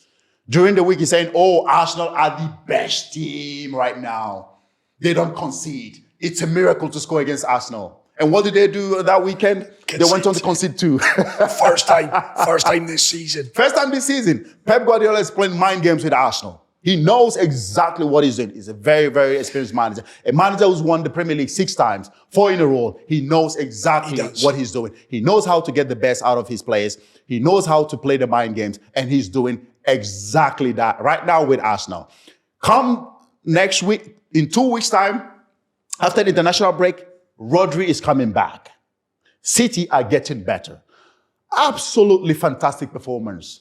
During the week, he's saying, oh, Arsenal are the best team right now. They don't concede. It's a miracle to score against Arsenal. And what did they do that weekend? They went on to concede 2. First time this season. First time this season. Pep Guardiola is playing mind games with Arsenal. He knows exactly what he's doing. He's a very, very experienced manager. A manager who's won the Premier League 6 times, 4 in a row. He knows exactly what he's doing. He knows how to get the best out of his players. He knows how to play the mind games. And he's doing exactly that right now with Arsenal. Come next week, in 2 weeks' time, after the international break, Rodri is coming back. City are getting better. Absolutely fantastic performance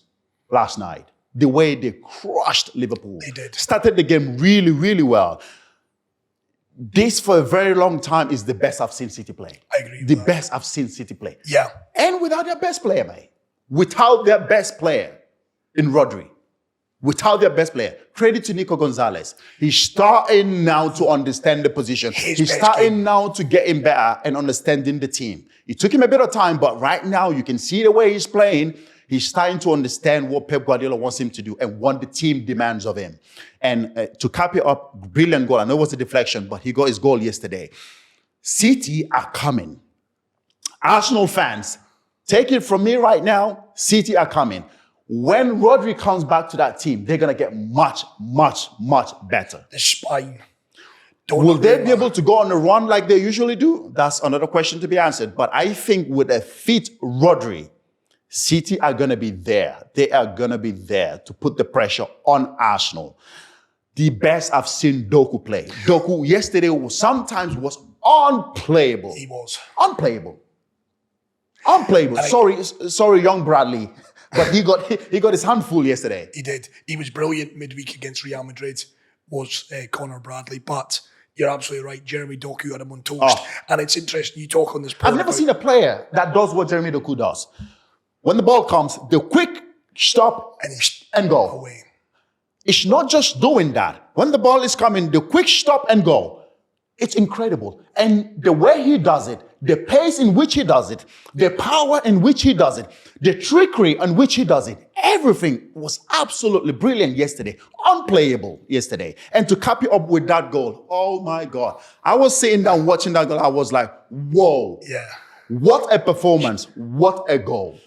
last night. The way they crushed Liverpool. They did. Started the game really, really well. This, for a very long time, is the best I've seen City play. I agree with The that. best I've seen City play. Yeah. And without their best player, mate. Without their best player in Rodri. Without their best player. Credit to Nico Gonzalez. He's starting now to understand the position. He's starting now to get in better and understanding the team. It took him a bit of time, but right now you can see the way he's playing. He's starting to understand what Pep Guardiola wants him to do and what the team demands of him. And to cap it up, brilliant goal. I know it was a deflection, but he got his goal yesterday. City are coming. Arsenal fans, take it from me right now, City are coming. When Rodri comes back to that team, they're going to get much, much, much better. The spine. Will they be able to go on a run like they usually do? That's another question to be answered. But I think with a fit Rodri, City are going to be there. They are going to be there to put the pressure on Arsenal. The best I've seen Doku play. Doku yesterday sometimes was unplayable. He was. Unplayable. Sorry, young Bradley. But he got his hand full yesterday. He did. He was brilliant midweek against Real Madrid, was Conor Bradley. But you're absolutely right. Jeremy Doku had him on toast. And it's interesting, you talk on this point. I've never seen a player that does what Jeremy Doku does. When the ball comes, the quick stop and go. Away. It's not just doing that. When the ball is coming, the quick stop and go. It's incredible. And the way he does it, the pace in which he does it, the power in which he does it, the trickery in which he does it, everything was absolutely brilliant yesterday. Unplayable yesterday. And to cap it up with that goal, oh my God. I was sitting down watching that goal. I was like, whoa. Yeah. What a performance. What a goal.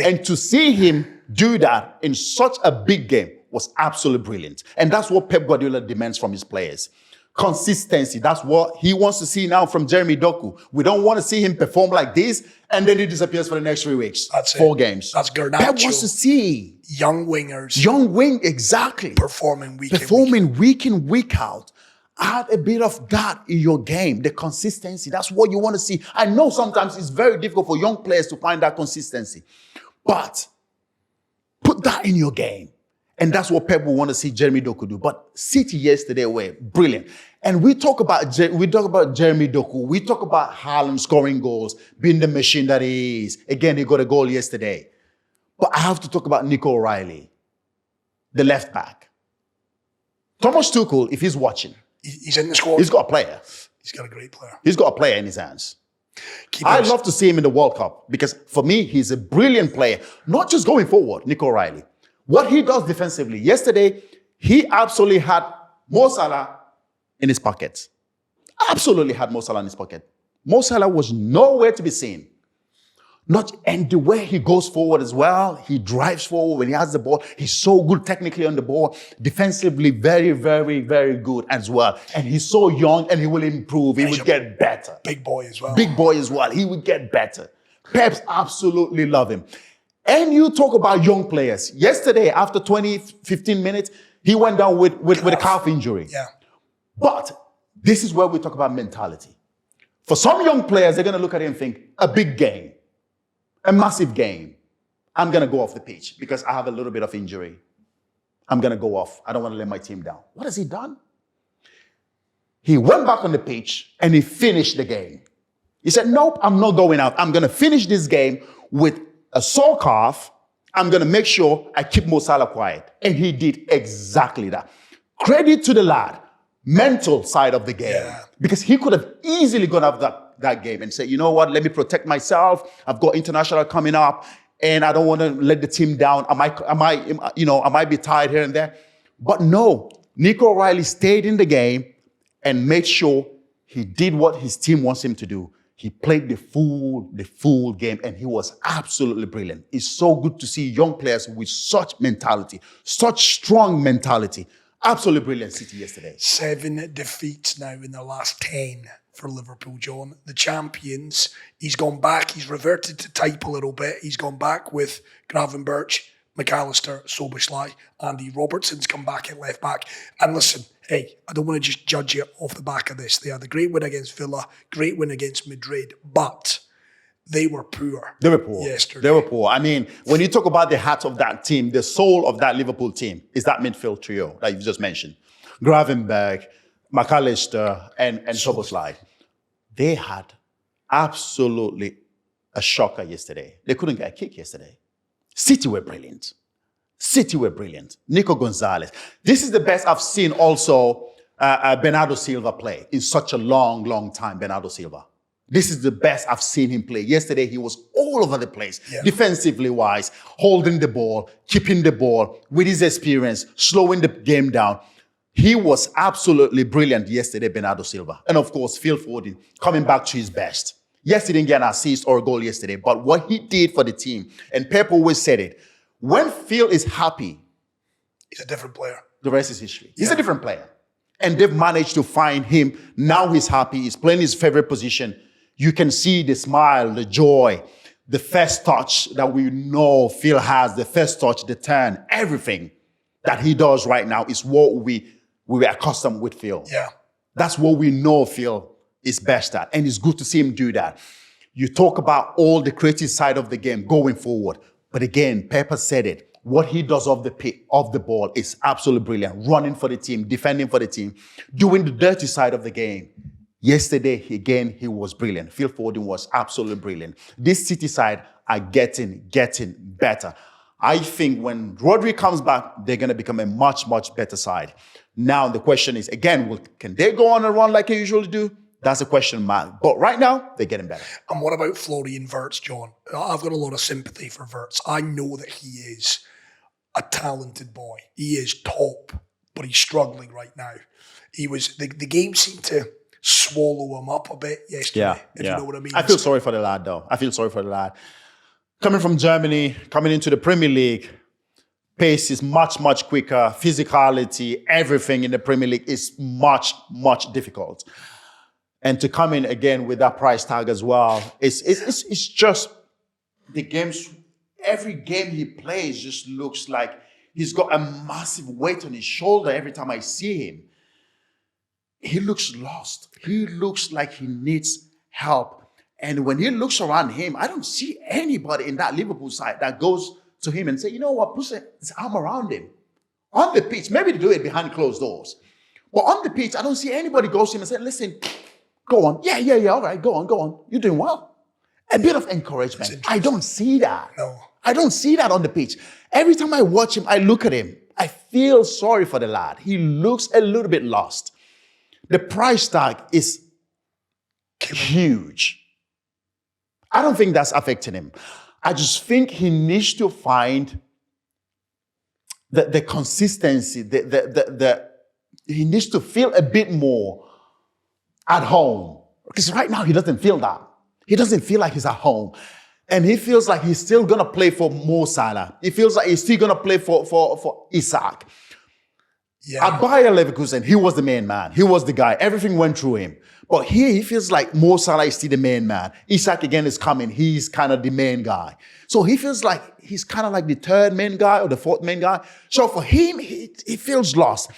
And to see him do that in such a big game was absolutely brilliant. And that's what Pep Guardiola demands from his players. Consistency. That's what he wants to see now from Jeremy Doku. We don't want to see him perform like this and then he disappears for the next 3 weeks. That's 4 games. That's Garnacho. Pep wants to see young wingers. Young wing, exactly. Performing week in, week out. Add a bit of that in your game, the consistency. That's what you want to see. I know sometimes it's very difficult for young players to find that consistency. But put that in your game. And that's what Pep will want to see Jeremy Doku do. But City yesterday were brilliant. And we talk about Jeremy Doku. We talk about Haaland scoring goals, being the machine that he is. Again, he got a goal yesterday. But I have to talk about Nico O'Reilly, the left back. Thomas Tuchel, if he's watching. He's in the squad. He's got a player. He's got a great player. He's got a player in his hands. I'd love to see him in the World Cup because for me, he's a brilliant player. Not just going forward, Nico O'Reilly. What he does defensively. Yesterday, he absolutely had Mo Salah in his pocket. Absolutely had Mo Salah in his pocket. Mo Salah was nowhere to be seen. And the way he goes forward as well, he drives forward when he has the ball. He's so good technically on the ball. Defensively, very, very, very good as well. And he's so young and he will improve. He will get better. Big boy as well. Big boy as well. He will get better. Peps absolutely love him. And you talk about young players. Yesterday, after 15 minutes, he went down with a calf injury. Yeah. But this is where we talk about mentality. For some young players, they're going to look at it and think, a big game, a massive game. I'm going to go off the pitch because I have a little bit of injury. I'm going to go off. I don't want to let my team down. What has he done? He went back on the pitch and he finished the game. He said, nope, I'm not going out. I'm going to finish this game with a sore calf. I'm going to make sure I keep Mo Salah quiet. And he did exactly that. Credit to the lad, mental side of the game. Yeah. Because he could have easily gone up that game and said, you know what, let me protect myself. I've got international coming up and I don't want to let the team down. I might be tired here and there. But no, Nico O'Reilly stayed in the game and made sure he did what his team wants him to do. He played the full game, and he was absolutely brilliant. It's so good to see young players with such mentality, such strong mentality. Absolutely brilliant City yesterday. 7 defeats now in the last 10 for Liverpool, John. The champions, he's gone back. He's reverted to type a little bit. He's gone back with Gravenberch, McAllister, Soboslai, Andy Robertson's come back at left back. And listen, hey, I don't want to just judge you off the back of this. They had a great win against Villa, great win against Madrid, but they were poor. They were poor. Yesterday. They were poor. I mean, when you talk about the heart of that team, the soul of that Liverpool team is that midfield trio that you just mentioned. Gravenberch, McAllister, and Szoboszlai. They had absolutely a shocker yesterday. They couldn't get a kick yesterday. City were brilliant. Nico Gonzalez. This is the best I've seen also Bernardo Silva play in such a long time, Bernardo Silva. This is the best I've seen him play. Yesterday, he was all over the place, defensively wise, holding the ball, keeping the ball, with his experience, slowing the game down. He was absolutely brilliant yesterday, Bernardo Silva. And of course, Phil Foden coming back to his best. Yes, he didn't get an assist or a goal yesterday, but what he did for the team, and Pep always said it, when Phil is happy, he's a different player. The rest is history. He's a different player. And they've managed to find him. Now he's happy. He's playing his favorite position. You can see the smile, the joy, the first touch that we know Phil has, the first touch, the turn, everything that he does right now is what we were accustomed with Phil. Yeah. That's what we know Phil is best at. And it's good to see him do that. You talk about all the creative side of the game going forward. But again, Pepper said it. What he does off the ball is absolutely brilliant. Running for the team, defending for the team, doing the dirty side of the game. Yesterday, he was brilliant. Phil Foden was absolutely brilliant. This City side are getting better. I think when Rodri comes back, they're going to become a much better side. Now, the question is, again, can they go on and run like they usually do? That's a question mark. But right now, they're getting better. And what about Florian Wirtz, John? I've got a lot of sympathy for Wirtz. I know that he is a talented boy. He is top, but he's struggling right now. The game seemed to swallow him up a bit yesterday, if you know what I mean. I feel sorry for the lad, though. Coming from Germany, coming into the Premier League, pace is much quicker. Physicality, everything in the Premier League is much difficult. And to come in again with that price tag as well, it's just the games. Every game he plays just looks like he's got a massive weight on his shoulder every time I see him. He looks lost. He looks like he needs help. And when he looks around him, I don't see anybody in that Liverpool side that goes to him and say, you know what, put his arm around him. On the pitch, maybe they do it behind closed doors. But on the pitch, I don't see anybody goes to him and say, listen, go on. Yeah, all right, go on. You're doing well. A bit of encouragement. I don't see that. No. I don't see that on the pitch. Every time I watch him, I look at him. I feel sorry for the lad. He looks a little bit lost. The price tag is huge. I don't think that's affecting him. I just think he needs to find the consistency, he needs to feel a bit more at home. Because right now he doesn't feel that. He doesn't feel like he's at home. And he feels like he's still going to play for Mo Salah. He feels like he's still going to play for Isaac. Yeah. At Bayer Leverkusen, he was the main man. He was the guy. Everything went through him. But here, he feels like Mo Salah is still the main man. Isaac again is coming. He's kind of the main guy. So he feels like he's kind of like the third main guy or the fourth main guy. So for him, he feels lost.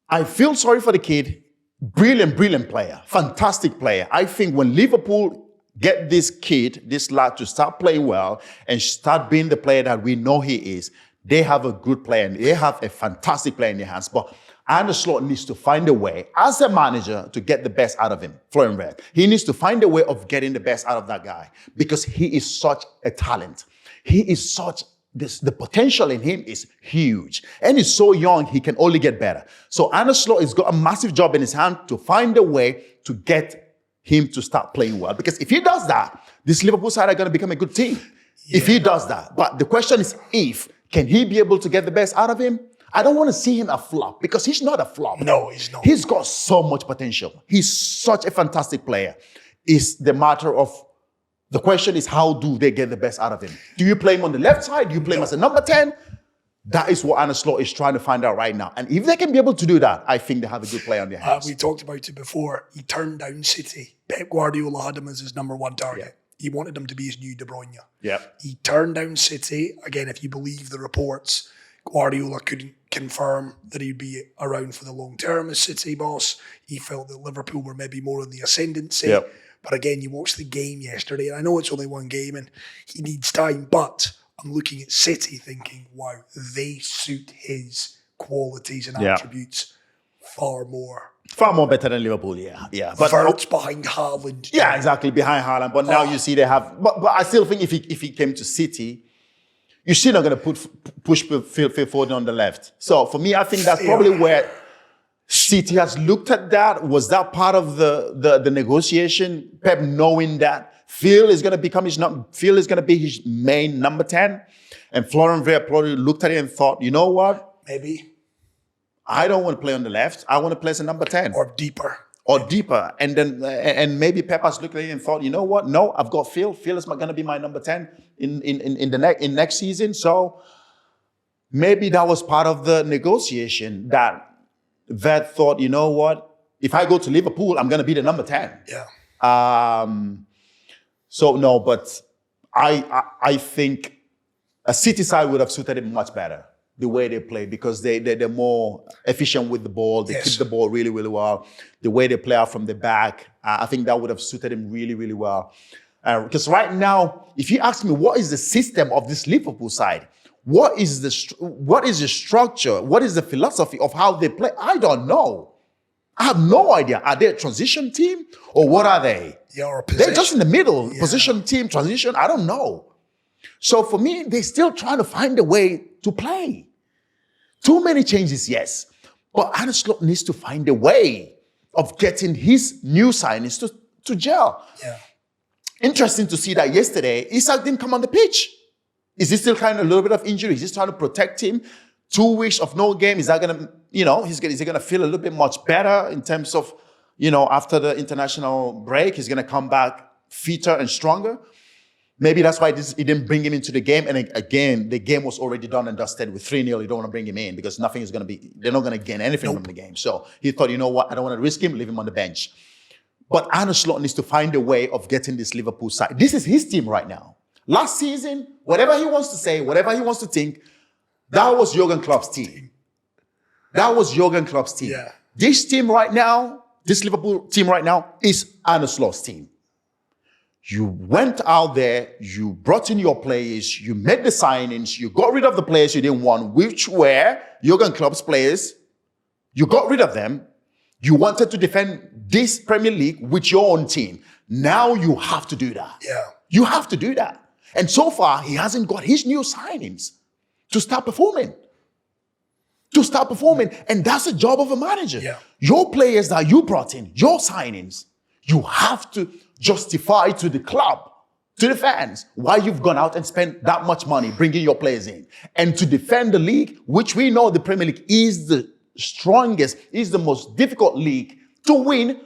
I feel sorry for the kid. Brilliant player. Fantastic player. I think when Liverpool get this lad to start playing well and start being the player that we know he is, they have a good player and they have a fantastic player in their hands. But Ancelotti needs to find a way, as a manager, to get the best out of him, Florian Wirtz. He needs to find a way of getting the best out of that guy because he is such a talent. He is the potential in him is huge. And he's so young, he can only get better. So Ancelotti has got a massive job in his hand to find a way to get him to start playing well. Because if he does that, this Liverpool side are going to become a good team. Yeah. If he does that. But the question is can he be able to get the best out of him? I don't want to see him a flop because he's not a flop. No, he's not. He's got so much potential. He's such a fantastic player. It's the matter of, the question is, how do they get the best out of him? Do you play him on the left side? Do you play him as a number 10? That is what Ancelotti is trying to find out right now. And if they can be able to do that, I think they have a good player on their hands. We talked about it before. He turned down City. Pep Guardiola had him as his number one target. Yeah. He wanted him to be his new De Bruyne. Yeah. He turned down City. Again, if you believe the reports, Guardiola couldn't confirm that he'd be around for the long term as City boss. He felt that Liverpool were maybe more on the ascendancy. Yep. But again, you watched the game yesterday, and I know it's only one game and he needs time, but I'm looking at City thinking, wow, they suit his qualities and attributes far more. Far more better than Liverpool, yeah. But Wirtz behind Haaland. Yeah, exactly, behind Haaland. But now you see they have... But I still think if he came to City, you're still not going to push Phil Foden on the left. So for me, I think that's probably where City has looked at that. Was that part of the negotiation? Pep knowing that Phil is going to be his main number 10, and Florian Wirtz probably looked at it and thought, you know what? Maybe. I don't want to play on the left. I want to play as a number 10. Or deeper. And then and maybe Pep has looked at it and thought, you know what? No, I've got Phil. Phil is going to be my number 10 in next season. So maybe that was part of the negotiation that Vet thought, you know what? If I go to Liverpool, I'm going to be the number 10. Yeah. So no, but I think a City side would have suited him much better, the way they play, because they're more efficient with the ball. They keep the ball really, really well. The way they play out from the back, I think that would have suited him really, really well. Because right now, if you ask me, what is the system of this Liverpool side? What is the structure? What is the philosophy of how they play? I don't know. I have no idea. Are they a transition team or what are they? Yeah, or they're just in the middle. Position team, transition, I don't know. So for me, they're still trying to find a way to play. Too many changes, yes. But Ancelotti needs to find a way of getting his new signings to gel. Yeah. Interesting to see that yesterday, Isak didn't come on the pitch. Is he still kind of a little bit of injury? Is he trying to protect him? 2 weeks of no game, is that going to, is he going to feel a little bit much better in terms of, after the international break, he's going to come back fitter and stronger? Maybe that's why he didn't bring him into the game. And again, the game was already done and dusted with 3-0. You don't want to bring him in because they're not going to gain anything from the game. So he thought, you know what, I don't want to risk him, leave him on the bench. But Ancelotti needs to find a way of getting this Liverpool side. This is his team right now. Last season, whatever he wants to say, whatever he wants to think, that was Jurgen Klopp's team. That was Jurgen Klopp's team. Yeah. This team right now, this Liverpool team right now is Ancelotti's team. You went out there, you brought in your players, you made the signings, you got rid of the players you didn't want, which were Jurgen Klopp's players. You got rid of them. You wanted to defend this Premier League with your own team. Now you have to do that. Yeah. You have to do that. And so far, he hasn't got his new signings to start performing. And that's the job of a manager. Yeah. Your players that you brought in, your signings, you have to justify to the club, to the fans, why you've gone out and spent that much money bringing your players in. And to defend the league, which we know the Premier League is the strongest, is the most difficult league to win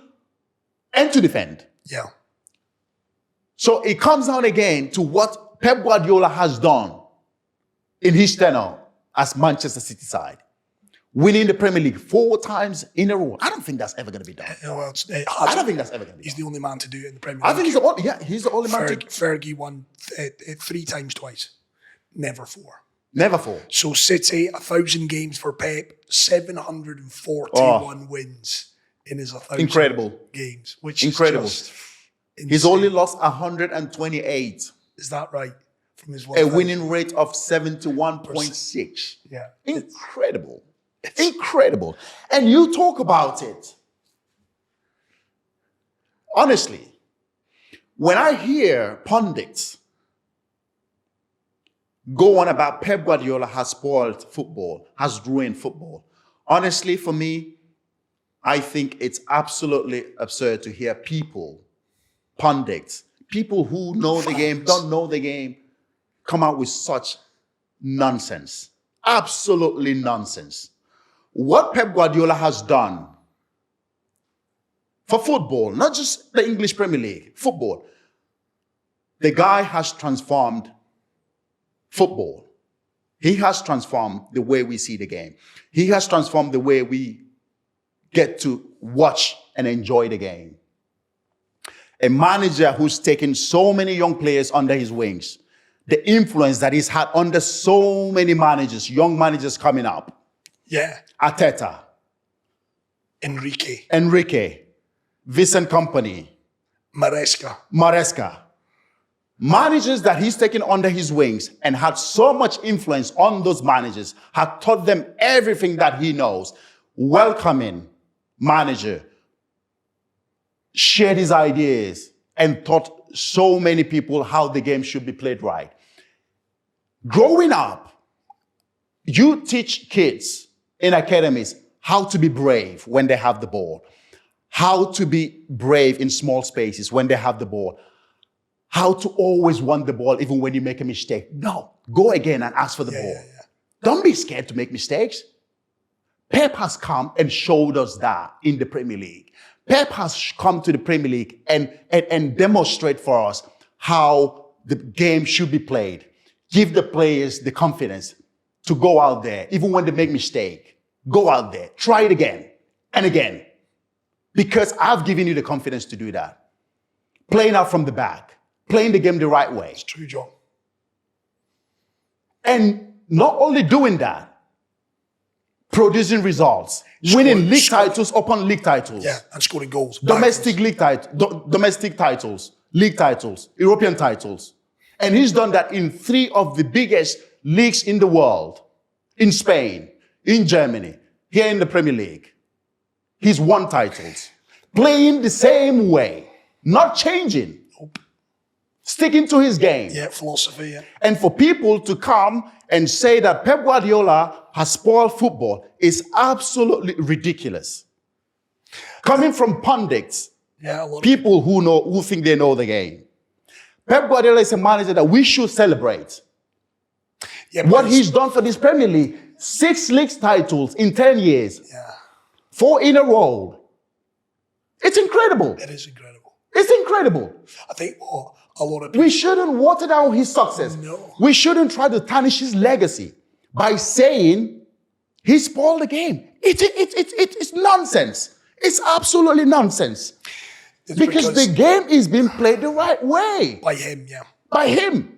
and to defend. Yeah. So it comes down again to what Pep Guardiola has done in his tenure as Manchester City side. Winning the Premier League 4 times in a row. I don't think that's ever going to be done. I don't think that's ever going to be done. He's the only man to do it in the Premier League. I think he's the only man to... Fergie won 3 times twice. Never 4. Never 4. So City, 1,000 games for Pep, 741 wins in his 1,000 games. Which Incredible. Is just insane. He's only lost 128. Is that right? From his a winning rate of 71.6. Yeah. Incredible. Incredible. And you talk about it. Honestly, when I hear pundits go on about Pep Guardiola has spoiled football, has ruined football, honestly, for me, I think it's absolutely absurd to hear people, pundits, people who know the game, don't know the game, come out with such nonsense. Absolutely nonsense. What Pep Guardiola has done for football, not just the English Premier League, football, the guy has transformed football. He has transformed the way we see the game. He has transformed the way we get to watch and enjoy the game. A manager who's taken so many young players under his wings, the influence that he's had under so many managers, young managers coming up, Yeah. Arteta. Enrique. Vincent Kompany. Maresca. Managers that he's taken under his wings and had so much influence on those managers, had taught them everything that he knows. Welcoming manager, shared his ideas and taught so many people how the game should be played right. Growing up, you teach kids in academies how to be brave when they have the ball, how to be brave in small spaces when they have the ball, how to always want the ball even when you make a mistake. No, go again and ask for the ball. Yeah. Don't be scared to make mistakes. Pep has come and showed us that in the Premier League. Pep has come to the Premier League and demonstrate for us how the game should be played. Give the players the confidence to go out there, even when they make mistake. Go out there, try it again and again. Because I've given you the confidence to do that. Playing out from the back. Playing the game the right way. It's true, John. And not only doing that, producing results, winning league titles upon league titles. Yeah, and scoring goals. Domestic titles, league titles, European titles. And he's done that in 3 of the biggest leagues in the world. In Spain, in Germany, here in the Premier League. He's won titles. Playing the same way, not changing. Nope. Sticking to his game. Yeah, philosophy, yeah. And for people to come and say that Pep Guardiola has spoiled football is absolutely ridiculous. Coming from pundits, people who think they know the game. Pep Guardiola is a manager that we should celebrate. Yeah, what he's done for this Premier League, 6 league titles in 10 years. Yeah. 4 in a row. It's incredible. It is incredible. It's incredible. I think a lot of people... We shouldn't water down his success. No. We shouldn't try to tarnish his legacy by saying he spoiled the game. It's nonsense. It's absolutely nonsense. It's because the game is being played the right way. By him, yeah. By him.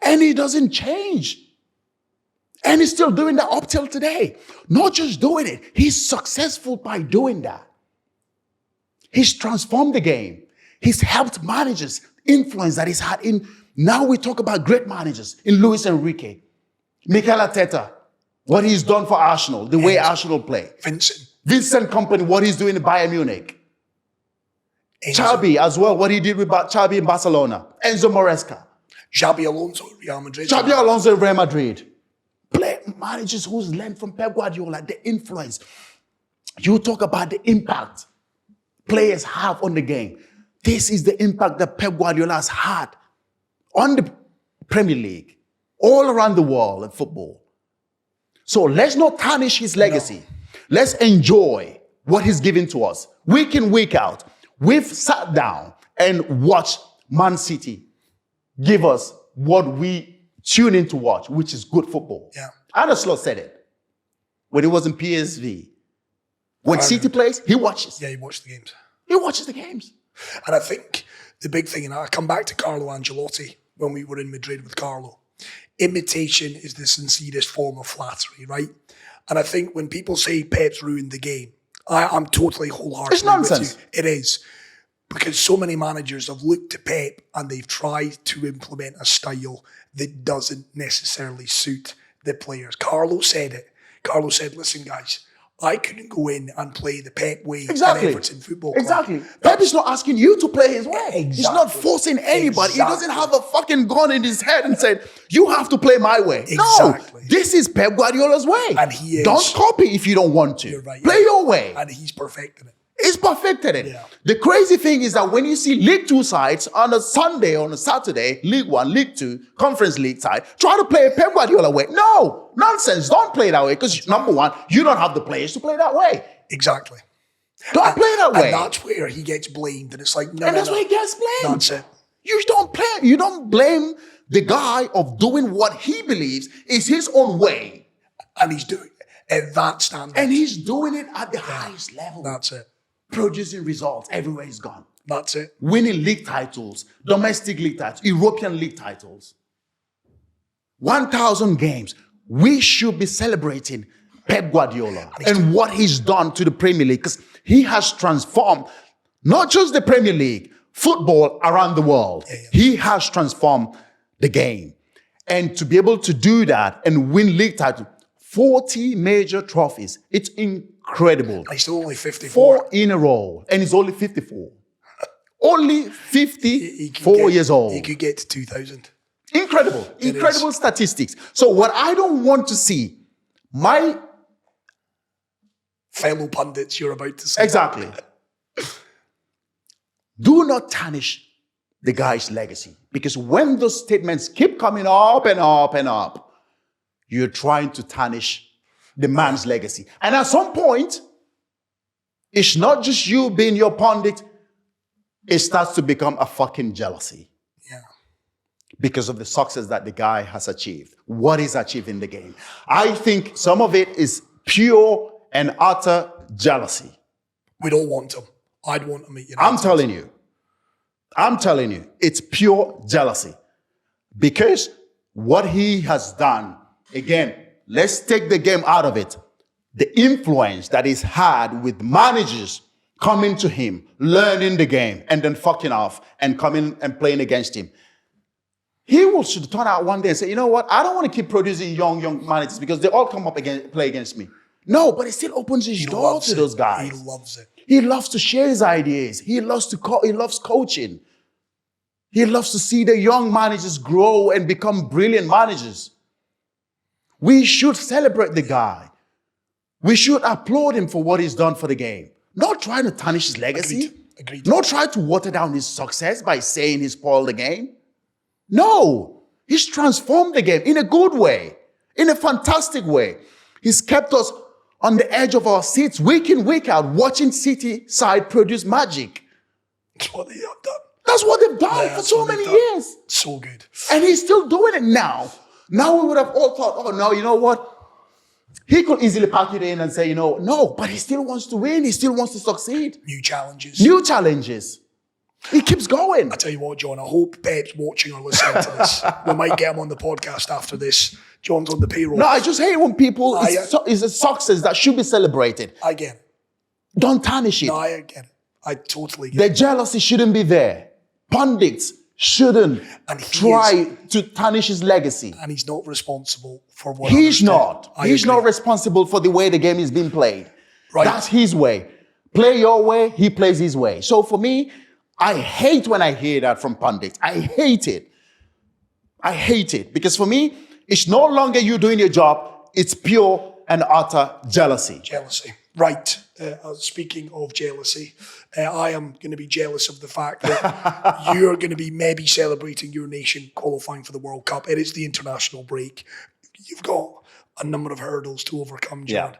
And he doesn't change. And he's still doing that up till today. Not just doing it. He's successful by doing that. He's transformed the game. He's helped managers, influence that he's had in. Now we talk about great managers in Luis Enrique, Mikel Arteta, what he's done for Arsenal, the way Arsenal play. Vincent Kompany, what he's doing in Bayern Munich. Xabi as well, what he did with Xabi in Barcelona. Enzo Maresca. Xabi Alonso, Real Madrid. Xabi Alonso, Real Madrid. Play managers who's learned from Pep Guardiola, the influence. You talk about the impact players have on the game. This is the impact that Pep Guardiola has had on the Premier League, all around the world in football. So let's not tarnish his legacy. No. Let's enjoy what he's given to us. Week in, week out, we've sat down and watched Man City give us what we tune in to watch, which is good football. Yeah. Ancelotti said it when he was in PSV. When City plays, he watches. Yeah, he watches the games. He watches the games. And I think the big thing, and I come back to Carlo Ancelotti when we were in Madrid with Carlo, imitation is the sincerest form of flattery, right? And I think when people say Pep's ruined the game, I'm totally wholeheartedly It's nonsense. with you. It is. Because so many managers have looked to Pep and they've tried to implement a style that doesn't necessarily suit the players. Carlo said it. Carlo said, listen, guys, I couldn't go in and play the Pep way at Everton Football Club. Exactly. Pep is not asking you to play his way. Exactly. He's not forcing anybody. Exactly. He doesn't have a fucking gun in his head and said, you have to play my way. Exactly. No, this is Pep Guardiola's way. And he is. Don't copy if you don't want to. You're right. Play your way. And he's perfected it. He's perfected it. Yeah. The crazy thing is that when you see League 2 sides on a Sunday, on a Saturday, League 1, League 2, Conference League side, try to play a Pep Guardiola way. No, nonsense. Don't play that way because, number one, you don't have the players to play that way. Exactly. Don't play that way. And that's where he gets blamed. And it's like, no, and that's where he gets blamed. That's it. You don't blame the guy of doing what he believes is his own way. And he's doing it at that standard. And he's doing it at the highest level. That's it. Producing results everywhere he's gone. That's it. Winning league titles, domestic league titles, European league titles. 1,000 games, we should be celebrating Pep Guardiola and what he's done to the Premier League, because he has transformed not just the Premier League, football around the world. He has transformed the game. And to be able to do that and win league title, 40 major trophies, it's incredible. And he's still only 54. 4 in a row, and he's only 54. Only 54 years old. He could get to 2,000. Incredible statistics. So what I don't want to see, my fellow pundits, you're about to say. Exactly. Do not tarnish the guy's legacy, because when those statements keep coming up and up and up, you're trying to tarnish the man's legacy. And at some point, it's not just you being your pundit, it starts to become a fucking jealousy. Yeah. Because of the success that the guy has achieved, what he's achieved in the game. I think some of it is pure and utter jealousy. We don't want him. I'd want him at United. I'm telling you, it's pure jealousy. Because what he has done, again, let's take the game out of it. The influence that he's had with managers coming to him, learning the game, and then fucking off and coming and playing against him. He should turn out one day and say, you know what? I don't want to keep producing young managers because they all come up play against me. No, but he still opens his door to those guys. He loves it. He loves to share his ideas. He loves coaching. He loves to see the young managers grow and become brilliant managers. We should celebrate the guy. We should applaud him for what he's done for the game. Not trying to tarnish his legacy. Agreed. Not trying to water down his success by saying he spoiled the game. No, he's transformed the game in a good way, in a fantastic way. He's kept us on the edge of our seats week in, week out, watching City side produce magic. That's what they have done. That's what they've done for so many years. So good. And he's still doing it now. Now we would have all thought, oh, no, you know what? He could easily pack it in and say, no, but he still wants to win. He still wants to succeed. New challenges. He keeps going. I tell you what, John, I hope Pep's watching or listening to this. We might get him on the podcast after this. John's on the payroll. No, I just hate when people, it's a success that should be celebrated. I get it. Don't tarnish it. No, I get it. I totally get it. The jealousy shouldn't be there. Pundits shouldn't try to tarnish his legacy. And he's not responsible for what He's not. He's not responsible for the way the game is being played. Right. That's his way. Play your way, he plays his way. So for me, I hate when I hear that from pundits. I hate it. Because for me, it's no longer you doing your job. It's pure and utter jealousy. Right. Speaking of jealousy, I am going to be jealous of the fact that you're going to be maybe celebrating your nation qualifying for the World Cup. It is the international break. You've got a number of hurdles to overcome, John.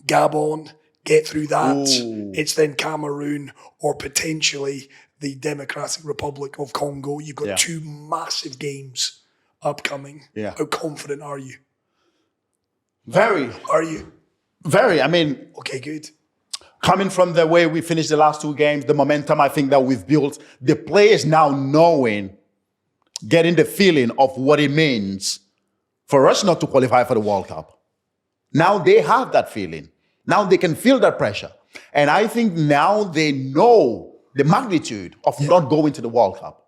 Yeah. Gabon, get through that. Ooh. It's then Cameroon or potentially the Democratic Republic of Congo. You've got 2 massive games upcoming. Yeah. How confident are you? Very. Are you? Very. I mean, okay, good. Coming from the way we finished the last 2 games, the momentum I think that we've built, the players now knowing, getting the feeling of what it means for us not to qualify for the World Cup. Now they have that feeling. Now they can feel that pressure. And I think now they know the magnitude of not going to the World Cup.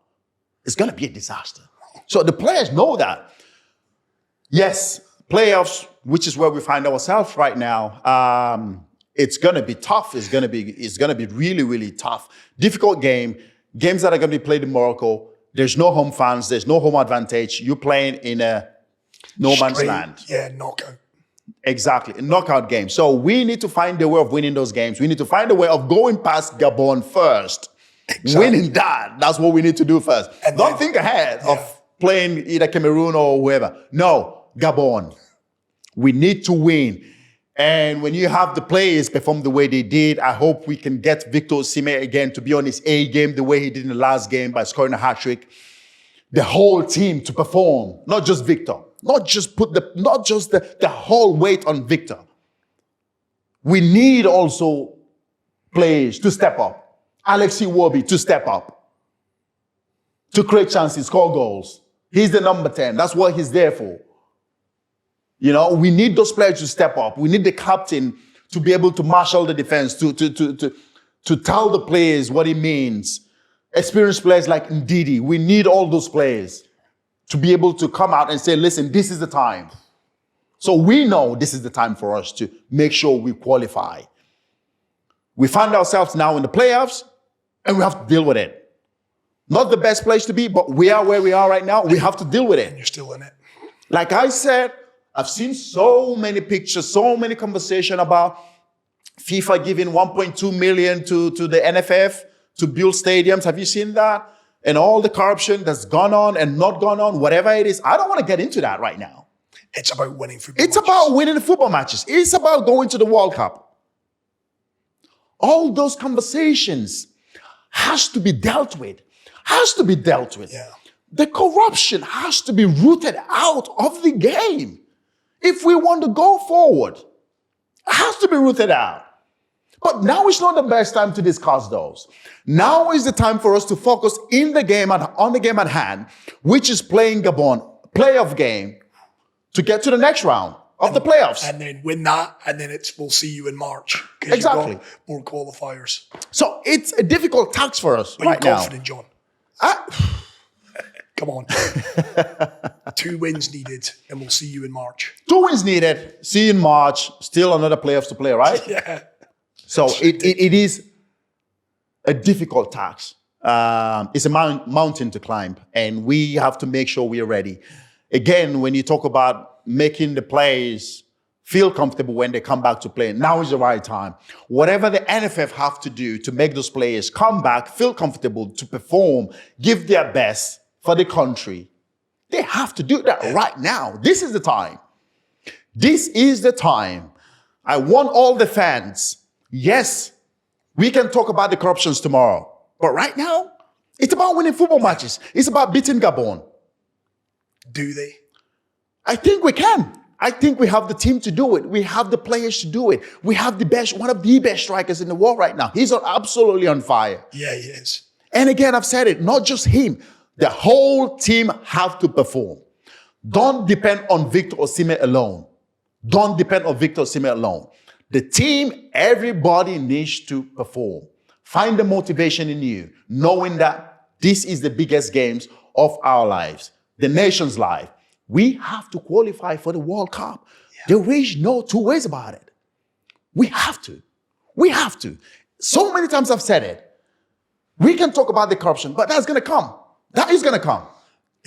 It's going to be a disaster. So the players know that. Yes, playoffs, which is where we find ourselves right now, it's going to be tough. It's going to be really, really tough. Difficult games that are going to be played in Morocco. There's no home fans. There's no home advantage. You're playing in a no man's land. Yeah, knockout. Exactly, a knockout game. So we need to find a way of winning those games. We need to find a way of going past Gabon first. Exactly. Winning that. That's what we need to do first. And don't think ahead of playing either Cameroon or whoever. No, Gabon. We need to win. And when you have the players perform the way they did, I hope we can get Victor Osimhen again to be on his A game the way he did in the last game by scoring a hat-trick. The whole team to perform, not just Victor. Not just the whole weight on Victor. We need also players to step up. Alexi Iwobi to step up. To create chances, score goals. He's the number 10. That's what he's there for. We need those players to step up. We need the captain to be able to marshal the defense, to tell the players what it means. Experienced players like Ndidi, we need all those players to be able to come out and say, listen, this is the time. So we know this is the time for us to make sure we qualify. We find ourselves now in the playoffs, and we have to deal with it. Not the best place to be, but we are where we are right now. We have to deal with it. And you're still in it. Like I said, I've seen so many pictures, so many conversations about FIFA giving 1.2 million to the NFF to build stadiums. Have you seen that? And all the corruption that's gone on and not gone on, whatever it is. I don't want to get into that right now. It's about winning football It's matches. about winning the football matches. It's about going to the World Cup. All those conversations has to be dealt with. Yeah. The corruption has to be rooted out of the game. If we want to go forward, it has to be rooted out. But now is not the best time to discuss those. Now is the time for us to focus in the game and on the game at hand, which is playing Gabon, playoff game, to get to the next round of the playoffs. And then win that, and then we'll see you in March. 'Cause Exactly. You've got more qualifiers. So it's a difficult task for us Are right you now. confident, John? Come on. 2 wins needed, and we'll see you in March. 2 wins needed. See you in March. Still another playoffs to play, right? Yeah. So it is a difficult task. It's a mountain to climb, and we have to make sure we are ready. Again, when you talk about making the players feel comfortable when they come back to play, now is the right time. Whatever the NFF have to do to make those players come back, feel comfortable, to perform, give their best for the country, they have to do that right now. This is the time. This is the time. I want all the fans. Yes, we can talk about the corruptions tomorrow, but right now, it's about winning football matches. It's about beating Gabon. Do they? I think we can. I think we have the team to do it. We have the players to do it. We have one of the best strikers in the world right now. He's absolutely on fire. Yeah, he is. And again, I've said it, not just him. The whole team have to perform. Don't depend on Victor Osimhen alone. Don't depend on Victor Osimhen alone. The team, everybody needs to perform. Find the motivation in you, knowing that this is the biggest games of our lives, the nation's life. We have to qualify for the World Cup. Yeah. There is no 2 ways about it. We have to. We have to. So many times I've said it. We can talk about the corruption, but that's going to come. That is going to come.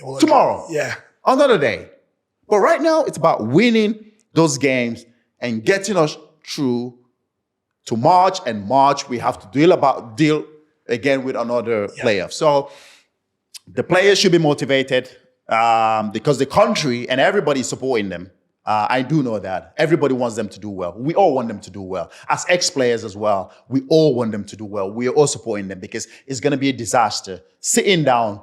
Well, tomorrow. Yeah. Another day. But right now, it's about winning those games and getting us through to March. And March, we have to deal again with another playoff. So the players should be motivated because the country and everybody is supporting them. I do know that. Everybody wants them to do well. We all want them to do well. As ex-players as well, we all want them to do well. We are all supporting them because it's going to be a disaster. Sitting down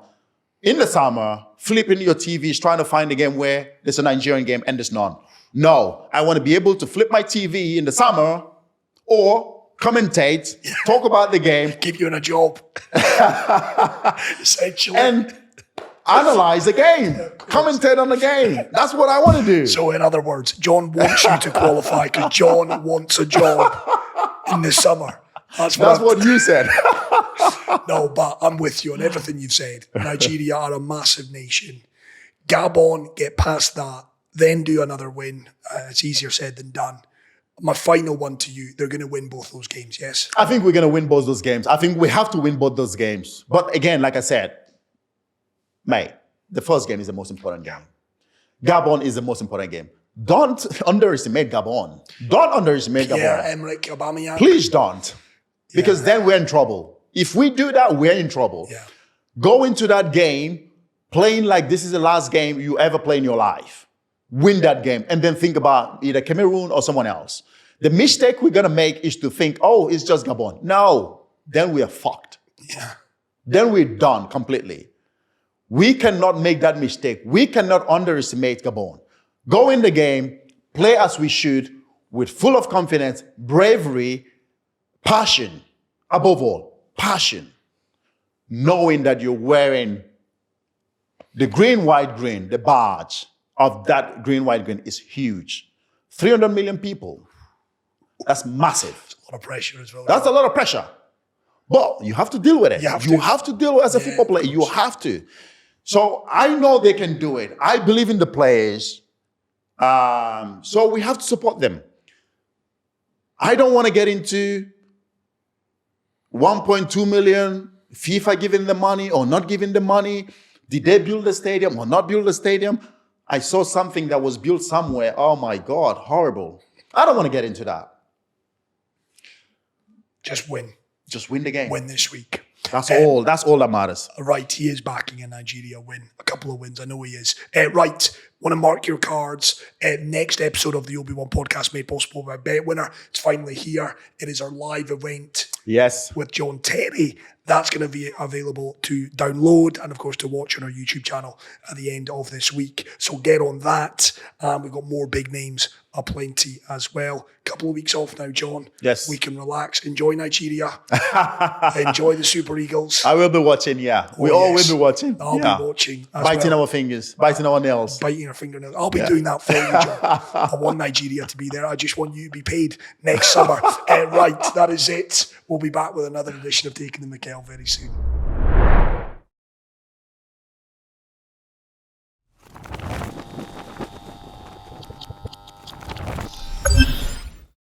in the summer, flipping your TVs, trying to find a game where there's a Nigerian game and there's none. No, I want to be able to flip my TV in the summer or commentate, talk about the game. Keep you in a job. Essentially. And analyze the game. Commentate on the game. That's what I want to do. So in other words, John wants you to qualify because John wants a job in the summer. That's what you said. No, but I'm with you on everything you've said. Nigeria are a massive nation. Gabon, get past that, then do another win. It's easier said than done. My final one to you, they're going to win both those games, yes? I think we're going to win both those games. I think we have to win both those games. But again, like I said, mate, the first game is the most important game. Gabon is the most important game. Don't underestimate Gabon. Don't underestimate Gabon. Pierre-Emerick Aubameyang. Please don't. Because then we're in trouble. If we do that, we're in trouble. Yeah. Go into that game playing like this is the last game you ever play in your life. Win that game and then think about either Cameroon or someone else. The mistake we're going to make is to think, oh, it's just Gabon. No. Then we are fucked. Yeah. Then we're done completely. We cannot make that mistake. We cannot underestimate Gabon. Go in the game, play as we should, with full of confidence, bravery, passion. Above all, passion. Knowing that you're wearing the green, white, green, the badge of that green, white, green is huge. 300 million people. That's massive. It's a lot of pressure as well. That's a lot of pressure. But you have to deal with it. You have to deal with it as a football player. You have to. So I know they can do it. I believe in the players. So we have to support them. I don't want to get into 1.2 million, FIFA giving the money or not giving the money. Did they build the stadium or not build the stadium? I saw something that was built somewhere. Oh my God, horrible. I don't want to get into that. Just win. Just win the game. Win this week. That's all. That's all that matters. Right, he is backing in Nigeria win. A couple of wins, I know he is. Right, want to mark your cards. Next episode of the Obi-Wan podcast made possible by Bet Winner. It's finally here. It is our live event. Yes. With John Terry. That's going to be available to download and, of course, to watch on our YouTube channel at the end of this week. So get on that. We've got more big names aplenty as well. Couple of weeks off now, John. Yes. We can relax. Enjoy Nigeria. Enjoy the Super Eagles. I will be watching, We all will be watching. I'll be watching. Biting our fingers, biting our nails. Biting our fingernails. I'll be doing that for you, John. I want Nigeria to be there. I just want you to be paid next summer. Right, that is it. We'll be back with another edition of Taking the Mikel very soon.